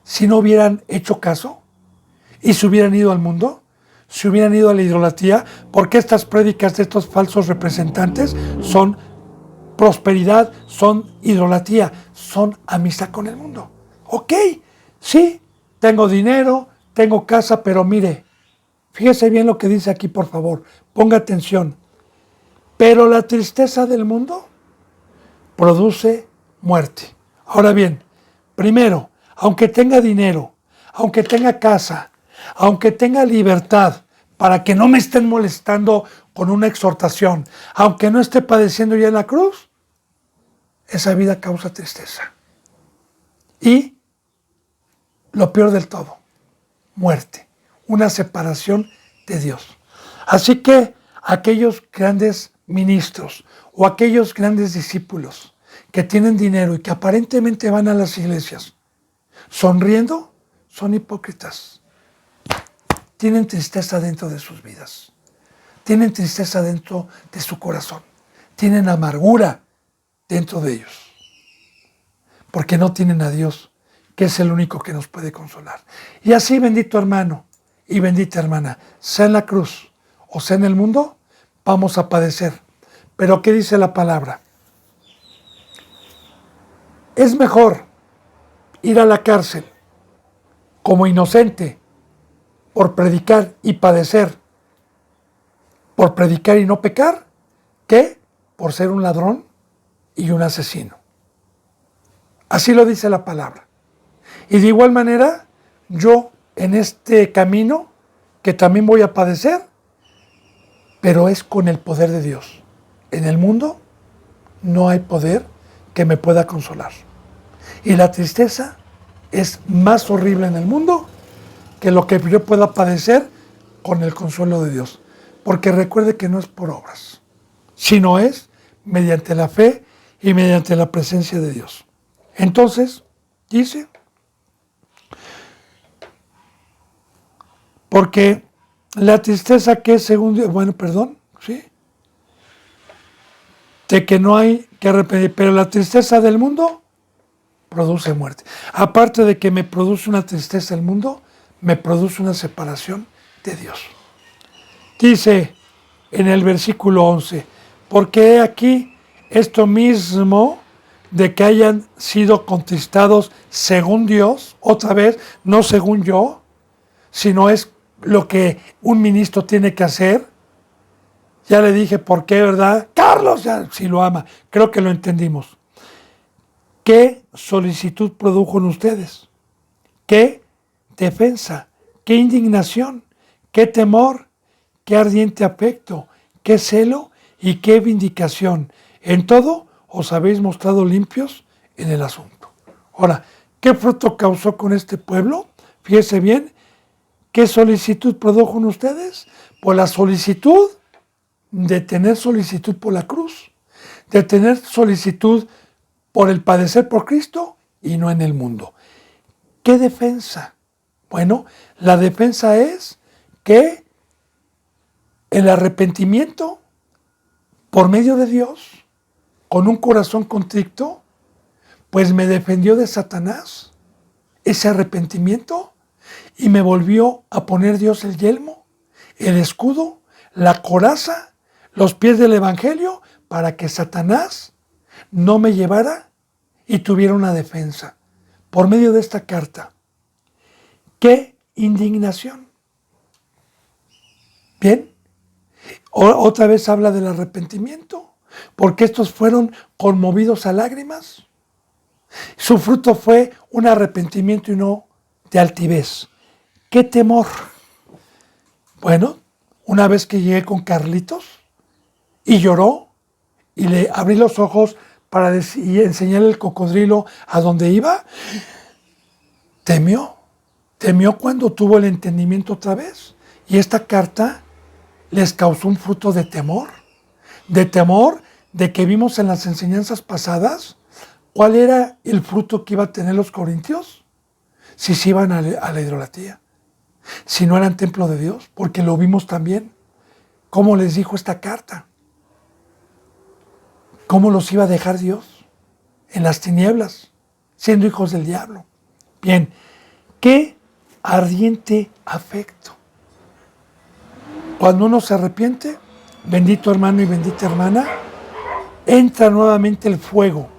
si no hubieran hecho caso y se hubieran ido al mundo? Se hubieran ido a la idolatría, porque estas prédicas de estos falsos representantes son prosperidad, son idolatría, son amistad con el mundo. Ok, sí, tengo dinero, tengo casa, pero mire, fíjese bien lo que dice aquí, por favor, ponga atención. Pero la tristeza del mundo produce muerte. Ahora bien, primero, aunque tenga dinero, aunque tenga casa, aunque tenga libertad, para que no me estén molestando con una exhortación, aunque no esté padeciendo ya en la cruz, esa vida causa tristeza. Y lo peor del todo, muerte, una separación de Dios. Así que aquellos grandes ministros o aquellos grandes discípulos que tienen dinero y que aparentemente van a las iglesias sonriendo, son hipócritas. Tienen tristeza dentro de sus vidas. Tienen tristeza dentro de su corazón. Tienen amargura dentro de ellos. Porque no tienen a Dios, que es el único que nos puede consolar. Y así, bendito hermano y bendita hermana, sea en la cruz o sea en el mundo, vamos a padecer. Pero ¿qué dice la palabra? Es mejor ir a la cárcel como inocente por predicar y padecer, por predicar y no pecar, que por ser un ladrón y un asesino. Así lo dice la palabra. Y de igual manera, yo en este camino, que también voy a padecer, pero es con el poder de Dios. En el mundo no hay poder que me pueda consolar. Y la tristeza es más horrible en el mundo que lo que yo pueda padecer con el consuelo de Dios. Porque recuerde que no es por obras, sino es mediante la fe y mediante la presencia de Dios. Entonces, dice, Porque la tristeza que es según Dios, bueno, perdón, ¿sí? De que no hay que arrepentir, pero la tristeza del mundo produce muerte. Aparte de que me produce una tristeza el mundo, me produce una separación de Dios. Dice en el versículo 11, porque he aquí esto mismo de que hayan sido contristados según Dios, otra vez, no según yo, sino es lo que un ministro tiene que hacer. Ya le dije por qué, ¿verdad? Carlos, ya, si lo ama, creo que lo entendimos. ¿Qué solicitud produjo en ustedes? ¿Qué defensa? ¿Qué indignación? ¿Qué temor? ¿Qué ardiente afecto? ¿Qué celo? ¿Y qué vindicación? En todo os habéis mostrado limpios en el asunto. Ahora, ¿qué fruto causó con este pueblo? Fíjese bien, ¿qué solicitud produjo en ustedes? Pues la solicitud de tener solicitud por la cruz, de tener solicitud por el padecer por Cristo y no en el mundo. ¿Qué defensa? Bueno, la defensa es que el arrepentimiento por medio de Dios, con un corazón contrito, pues me defendió de Satanás, ese arrepentimiento, y me volvió a poner Dios el yelmo, el escudo, la coraza, los pies del evangelio, para que Satanás no me llevara y tuviera una defensa por medio de esta carta. ¡Qué indignación! Bien, otra vez habla del arrepentimiento, porque estos fueron conmovidos a lágrimas. Su fruto fue un arrepentimiento y no de altivez. ¡Qué temor! Bueno, una vez que llegué con Carlitos y lloró y le abrí los ojos para enseñarle el cocodrilo a donde iba, temió cuando tuvo el entendimiento otra vez. Y esta carta les causó un fruto de temor de que vimos en las enseñanzas pasadas. ¿Cuál era el fruto que iba a tener los corintios? Si se iban a la idolatría, si no eran templo de Dios, porque lo vimos también. ¿Cómo les dijo esta carta? ¿Cómo los iba a dejar Dios? En las tinieblas, siendo hijos del diablo. Bien, qué ardiente afecto. Cuando uno se arrepiente, bendito hermano y bendita hermana, entra nuevamente el fuego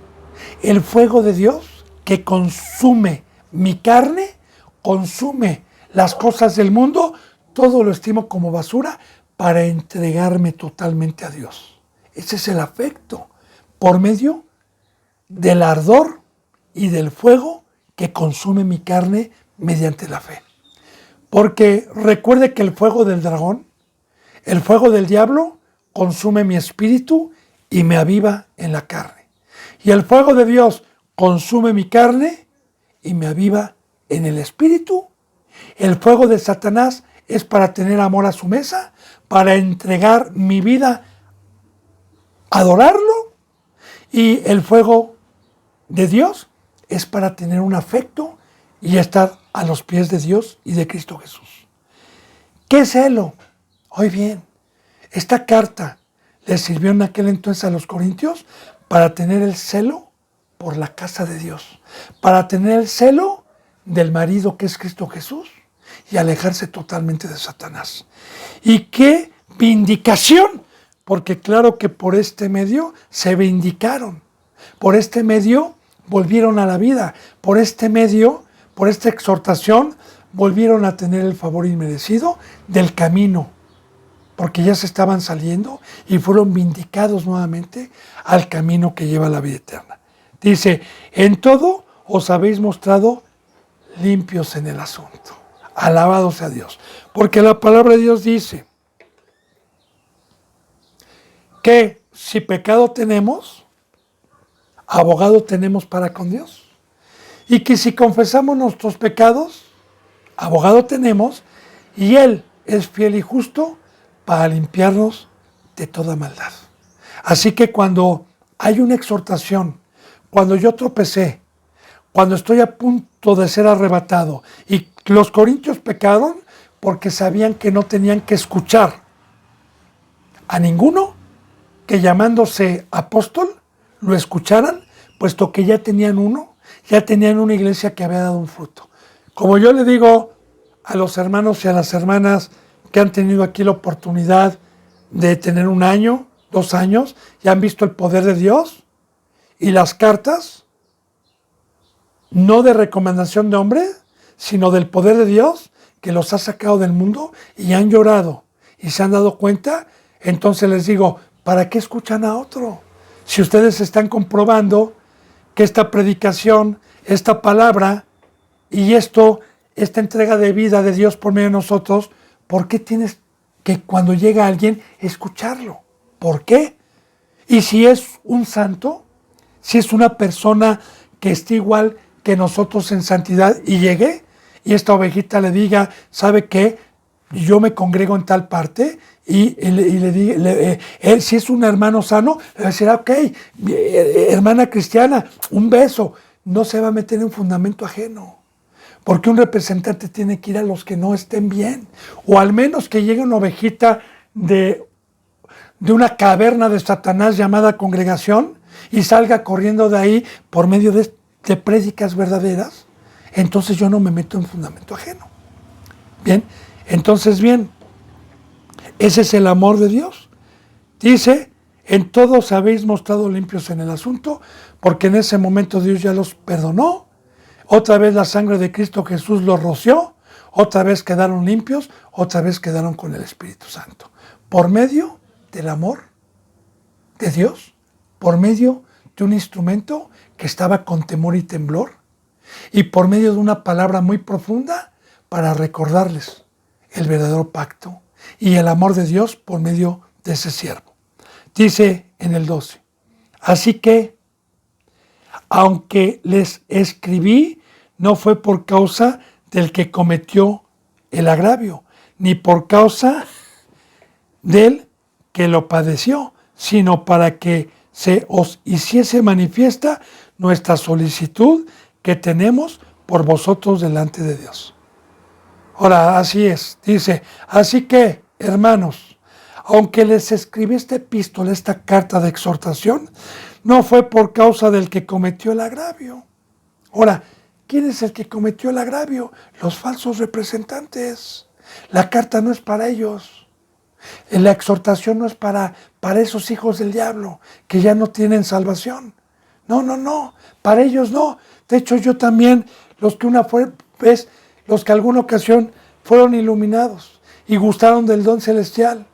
de Dios que consume mi carne, consume las cosas del mundo, todo lo estimo como basura para entregarme totalmente a Dios. Ese es el afecto por medio del ardor y del fuego que consume mi carne mediante la fe. Porque recuerde que el fuego del dragón, el fuego del diablo, consume mi espíritu y me aviva en la carne. Y el fuego de Dios consume mi carne y me aviva en el espíritu. El fuego de Satanás es para tener amor a su mesa, para entregar mi vida, adorarlo. Y el fuego de Dios es para tener un afecto y estar a los pies de Dios y de Cristo Jesús. ¿Qué celo? Hoy bien, esta carta les sirvió en aquel entonces a los corintios para tener el celo por la casa de Dios, para tener el celo del marido que es Cristo Jesús y alejarse totalmente de Satanás. ¿Y qué vindicación? Porque claro que por este medio se vindicaron, por este medio volvieron a la vida, por este medio, por esta exhortación, volvieron a tener el favor inmerecido del camino, porque ya se estaban saliendo y fueron vindicados nuevamente al camino que lleva a la vida eterna. Dice, en todo os habéis mostrado limpios en el asunto. Alabado sea Dios. Porque la palabra de Dios dice que si pecado tenemos, abogado tenemos para con Dios. Y que si confesamos nuestros pecados, abogado tenemos, y Él es fiel y justo para limpiarnos de toda maldad. Así que cuando hay una exhortación, cuando yo tropecé, cuando estoy a punto de ser arrebatado y los corintios pecaron, porque sabían que no tenían que escuchar a ninguno que llamándose apóstol lo escucharan, puesto que ya tenían uno, ya tenían una iglesia que había dado un fruto. Como yo le digo a los hermanos y a las hermanas que han tenido aquí la oportunidad de tener 1 año, 2 años, y han visto el poder de Dios y las cartas, no de recomendación de hombre, sino del poder de Dios que los ha sacado del mundo y han llorado y se han dado cuenta, entonces les digo, ¿para qué escuchan a otro? Si ustedes están comprobando que esta predicación, esta palabra y esta entrega de vida de Dios por medio de nosotros, ¿por qué tienes que cuando llega alguien escucharlo? ¿Por qué? Y si es un santo, si es una persona que esté igual que nosotros en santidad y llegue, y esta ovejita le diga, ¿sabe qué? Yo me congrego en tal parte, y le diga, él si es un hermano sano, le va a decir, ok, hermana cristiana, un beso. No se va a meter en un fundamento ajeno. Porque un representante tiene que ir a los que no estén bien. O al menos que llegue una ovejita de una caverna de Satanás llamada congregación y salga corriendo de ahí por medio de prédicas verdaderas. Entonces yo no me meto en fundamento ajeno. Bien, entonces bien, ese es el amor de Dios. Dice, en todos habéis mostrado limpios en el asunto, porque en ese momento Dios ya los perdonó. Otra vez la sangre de Cristo Jesús los roció, otra vez quedaron limpios, otra vez quedaron con el Espíritu Santo. Por medio del amor de Dios, por medio de un instrumento que estaba con temor y temblor, y por medio de una palabra muy profunda para recordarles el verdadero pacto y el amor de Dios por medio de ese siervo. Dice en el 12, así que, aunque les escribí, no fue por causa del que cometió el agravio, ni por causa del que lo padeció, sino para que se os hiciese manifiesta nuestra solicitud que tenemos por vosotros delante de Dios. Ahora, así es, dice, así que, hermanos, aunque les escribí esta epístola, esta carta de exhortación, no fue por causa del que cometió el agravio. Ahora, ¿quién es el que cometió el agravio? Los falsos representantes. La carta no es para ellos. La exhortación no es para esos hijos del diablo que ya no tienen salvación. No, para ellos no. De hecho, yo también, los que alguna ocasión fueron iluminados y gustaron del don celestial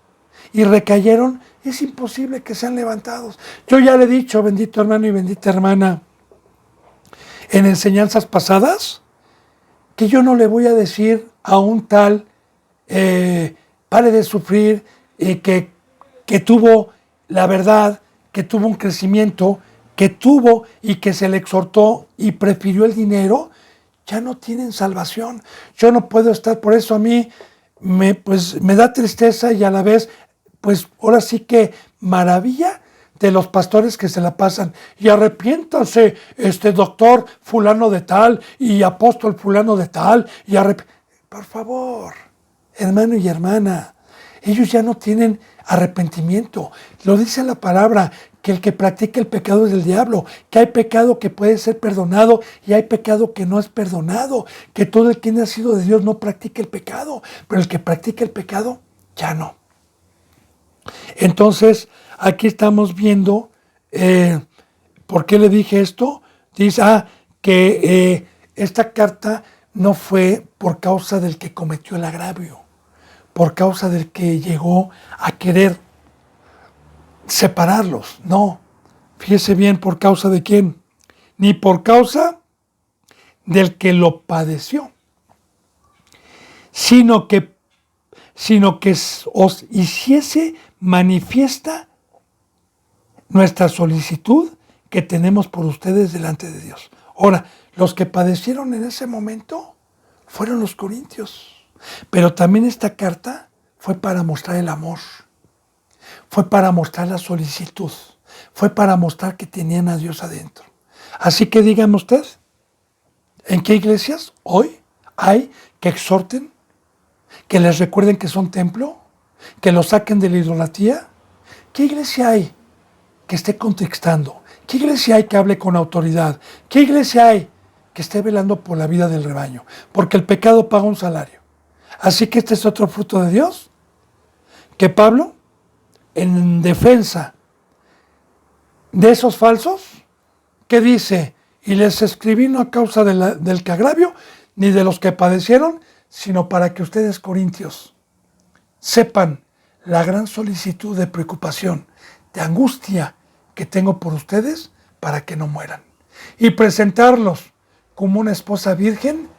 y recayeron, es imposible que sean levantados. Yo ya le he dicho, bendito hermano y bendita hermana, en enseñanzas pasadas, que yo no le voy a decir a un tal, pare de sufrir, que tuvo la verdad, que tuvo un crecimiento, que tuvo y que se le exhortó y prefirió el dinero, ya no tienen salvación. Yo no puedo estar, por eso a mí me da tristeza y a la vez, pues ahora sí que maravilla de los pastores que se la pasan. Y arrepiéntase, doctor fulano de tal y apóstol fulano de tal. Por favor, hermano y hermana, ellos ya no tienen arrepentimiento. Lo dice la palabra, que el que practica el pecado es del diablo, que hay pecado que puede ser perdonado y hay pecado que no es perdonado, que todo el que ha nacido de Dios no practica el pecado, pero el que practica el pecado, ya no. Entonces, aquí estamos viendo, ¿por qué le dije esto? Dice, que esta carta no fue por causa del que cometió el agravio, por causa del que llegó a querer separarlos. No, fíjese bien, ¿por causa de quién? Ni por causa del que lo padeció, sino que os hiciese manifiesta nuestra solicitud que tenemos por ustedes delante de Dios. Ahora, los que padecieron en ese momento fueron los corintios, pero también esta carta fue para mostrar el amor, fue para mostrar la solicitud, fue para mostrar que tenían a Dios adentro. Así que díganme usted, ¿en qué iglesias hoy hay que exhorten, que les recuerden que son templo, que los saquen de la idolatría. ¿Qué iglesia hay que esté contextando? ¿Qué iglesia hay que hable con autoridad? ¿Qué iglesia hay que esté velando por la vida del rebaño? Porque el pecado paga un salario. Así que este es otro fruto de Dios, que Pablo, en defensa de esos falsos, que dice, y les escribí no a causa del que agravio, ni de los que padecieron, sino para que ustedes, corintios, sepan la gran solicitud de preocupación, de angustia que tengo por ustedes para que no mueran. Y presentarlos como una esposa virgen,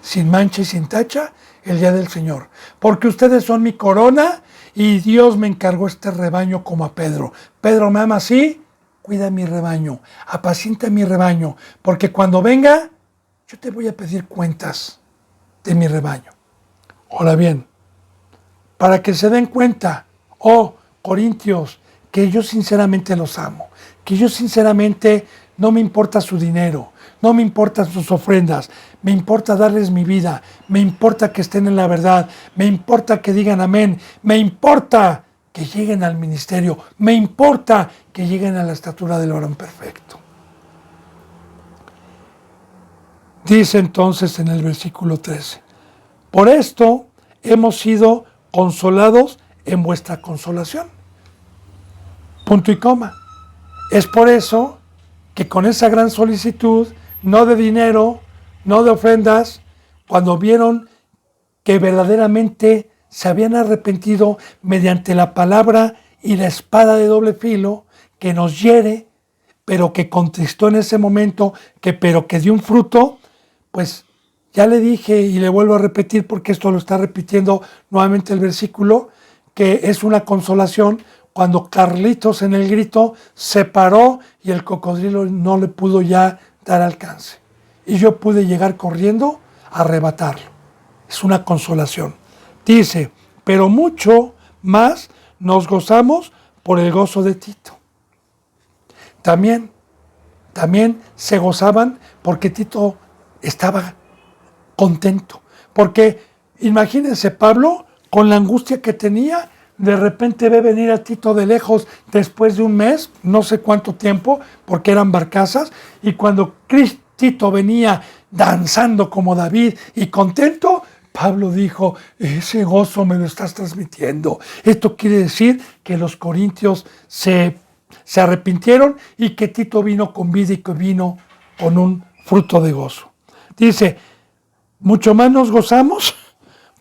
sin mancha y sin tacha, el día del Señor. Porque ustedes son mi corona y Dios me encargó este rebaño como a Pedro. Pedro me ama así, cuida mi rebaño, apacienta mi rebaño, porque cuando venga, yo te voy a pedir cuentas de mi rebaño. Ahora bien, para que se den cuenta, oh Corintios, que yo sinceramente los amo, que yo sinceramente no me importa su dinero, no me importan sus ofrendas, me importa darles mi vida, me importa que estén en la verdad, me importa que digan amén, me importa que lleguen al ministerio, me importa que lleguen a la estatura del varón perfecto. Dice entonces en el versículo 13, por esto hemos sido consolados en vuestra consolación. Punto y coma. Es por eso que con esa gran solicitud, no de dinero, no de ofrendas, cuando vieron que verdaderamente se habían arrepentido mediante la palabra y la espada de doble filo que nos hiere, pero que contristó en ese momento, pero que dio un fruto, pues ya le dije y le vuelvo a repetir porque esto lo está repitiendo nuevamente el versículo, que es una consolación cuando Carlitos en el grito se paró y el cocodrilo no le pudo ya dar alcance. Y yo pude llegar corriendo a arrebatarlo. Es una consolación. Dice, pero mucho más nos gozamos por el gozo de Tito. También se gozaban porque Tito estaba contento. Porque imagínense Pablo, con la angustia que tenía, de repente ve venir a Tito de lejos después de un mes, no sé cuánto tiempo, porque eran barcazas, y cuando Tito venía danzando como David y contento, Pablo dijo, ese gozo me lo estás transmitiendo. Esto quiere decir que los corintios se arrepintieron y que Tito vino con vida y que vino con un fruto de gozo. Dice, mucho más nos gozamos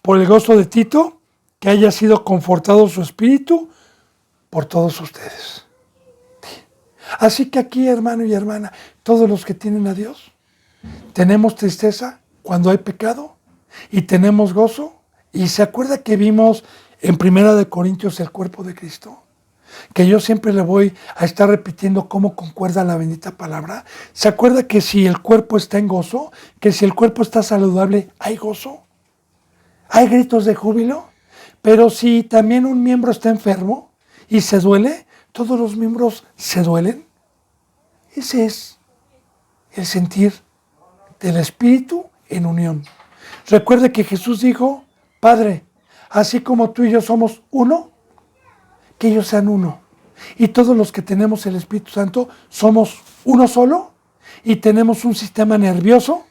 por el gozo de Tito, que haya sido confortado su espíritu por todos ustedes. Así que aquí, hermano y hermana, todos los que tienen a Dios, tenemos tristeza cuando hay pecado y tenemos gozo. Y se acuerda que vimos en 1 Corintios el cuerpo de Cristo, que yo siempre le voy a estar repitiendo cómo concuerda la bendita palabra. ¿Se acuerda que si el cuerpo está en gozo, que si el cuerpo está saludable, hay gozo? ¿Hay gritos de júbilo? Pero si también un miembro está enfermo y se duele, todos los miembros se duelen. Ese es el sentir del Espíritu en unión. Recuerde que Jesús dijo, Padre, así como tú y yo somos uno, que ellos sean uno. Y todos los que tenemos el Espíritu Santo somos uno solo y tenemos un sistema nervioso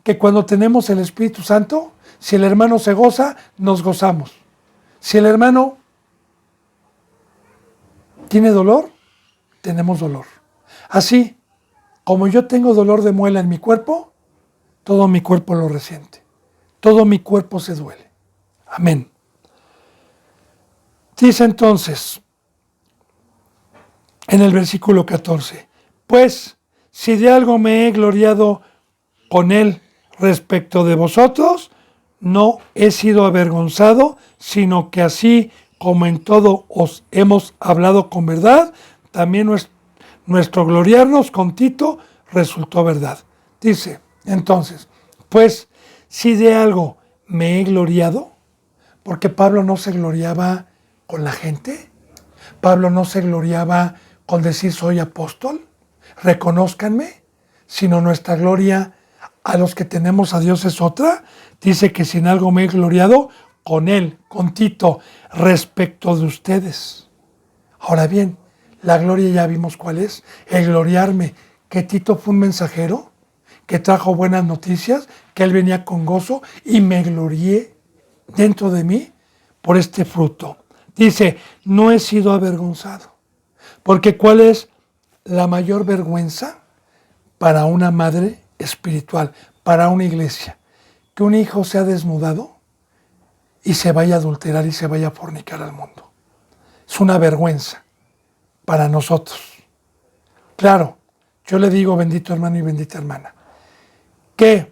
que cuando tenemos el Espíritu Santo, si el hermano se goza, nos gozamos. Si el hermano tiene dolor, tenemos dolor. Así, como yo tengo dolor de muela en mi cuerpo, todo mi cuerpo lo resiente. Todo mi cuerpo se duele. Amén. Dice entonces, en el versículo 14, pues si de algo me he gloriado con él respecto de vosotros, no he sido avergonzado, sino que así como en todo os hemos hablado con verdad, también nuestro gloriarnos con Tito resultó verdad. Dice, entonces, pues si de algo me he gloriado, porque Pablo no se gloriaba con la gente, Pablo no se gloriaba con decir soy apóstol, reconózcanme, sino nuestra gloria a los que tenemos a Dios es otra. Dice que si en algo me he gloriado, con él, con Tito, respecto de ustedes. Ahora bien, la gloria ya vimos cuál es, el gloriarme, que Tito fue un mensajero, que trajo buenas noticias, que él venía con gozo y me glorié dentro de mí por este fruto. Dice, no he sido avergonzado, porque ¿cuál es la mayor vergüenza para una madre espiritual, para una iglesia? Que un hijo sea desnudado y se vaya a adulterar y se vaya a fornicar al mundo. Es una vergüenza para nosotros. Claro, yo le digo, bendito hermano y bendita hermana, que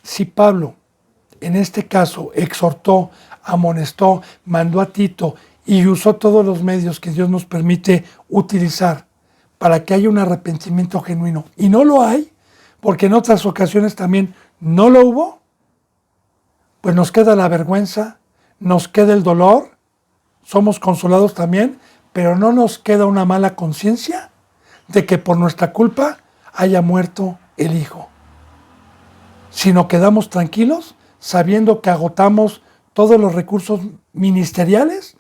si Pablo en este caso exhortó, amonestó, mandó a Tito y usó todos los medios que Dios nos permite utilizar para que haya un arrepentimiento genuino, y no lo hay, porque en otras ocasiones también no lo hubo, pues nos queda la vergüenza, nos queda el dolor, somos consolados también, pero no nos queda una mala conciencia de que por nuestra culpa haya muerto el hijo, sino quedamos tranquilos sabiendo que agotamos todos los recursos ministeriales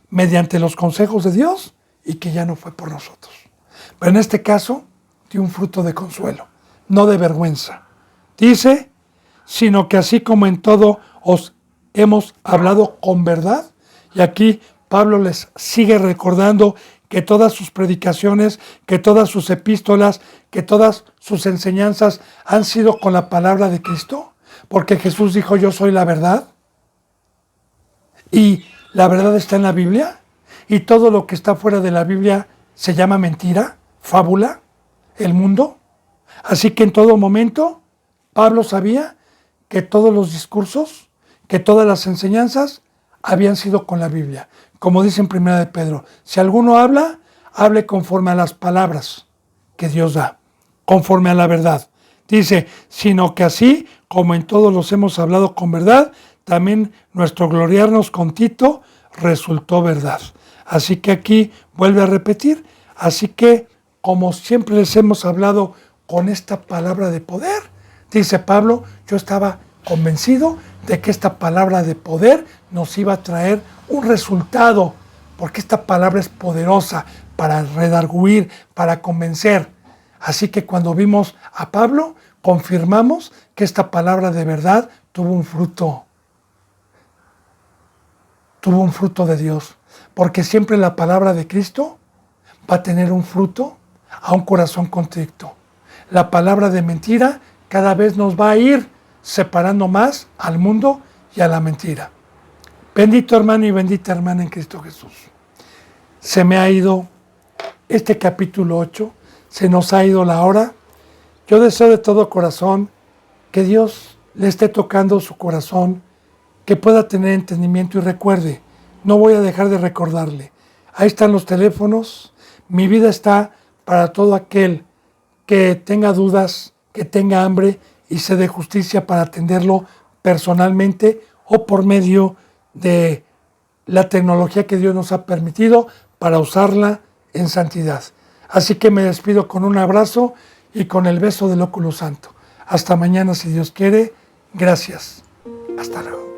mediante los consejos de Dios y que ya no fue por nosotros. Pero en este caso, dio un fruto de consuelo, no de vergüenza. Dice, sino que así como en todo os hemos hablado con verdad, y aquí Pablo les sigue recordando que todas sus predicaciones, que todas sus epístolas, que todas sus enseñanzas han sido con la palabra de Cristo, porque Jesús dijo, yo soy la verdad, y la verdad está en la Biblia, y todo lo que está fuera de la Biblia se llama mentira, fábula, el mundo. Así que en todo momento, Pablo sabía que todos los discursos, que todas las enseñanzas habían sido con la Biblia. Como dice en 1 de Pedro, si alguno habla, hable conforme a las palabras que Dios da, conforme a la verdad. Dice, sino que así como en todos los hemos hablado con verdad, también nuestro gloriarnos con Tito resultó verdad. Así que aquí vuelve a repetir, así que como siempre les hemos hablado con esta palabra de poder, dice Pablo, yo estaba convencido de que esta palabra de poder nos iba a traer un resultado, porque esta palabra es poderosa para redarguir, para convencer. Así que cuando vimos a Pablo, confirmamos que esta palabra de verdad tuvo un fruto de Dios, porque siempre la palabra de Cristo va a tener un fruto a un corazón contrito. La palabra de mentira cada vez nos va a ir separando más al mundo y a la mentira. Bendito hermano y bendita hermana en Cristo Jesús. Se me ha ido este capítulo 8, se nos ha ido la hora. Yo deseo de todo corazón que Dios le esté tocando su corazón, que pueda tener entendimiento y recuerde, no voy a dejar de recordarle. Ahí están los teléfonos, mi vida está para todo aquel que tenga dudas, que tenga hambre y sed de justicia para atenderlo personalmente o por medio de la tecnología que Dios nos ha permitido para usarla en santidad. Así que me despido con un abrazo y con el beso del óculo santo. Hasta mañana si Dios quiere. Gracias. Hasta luego.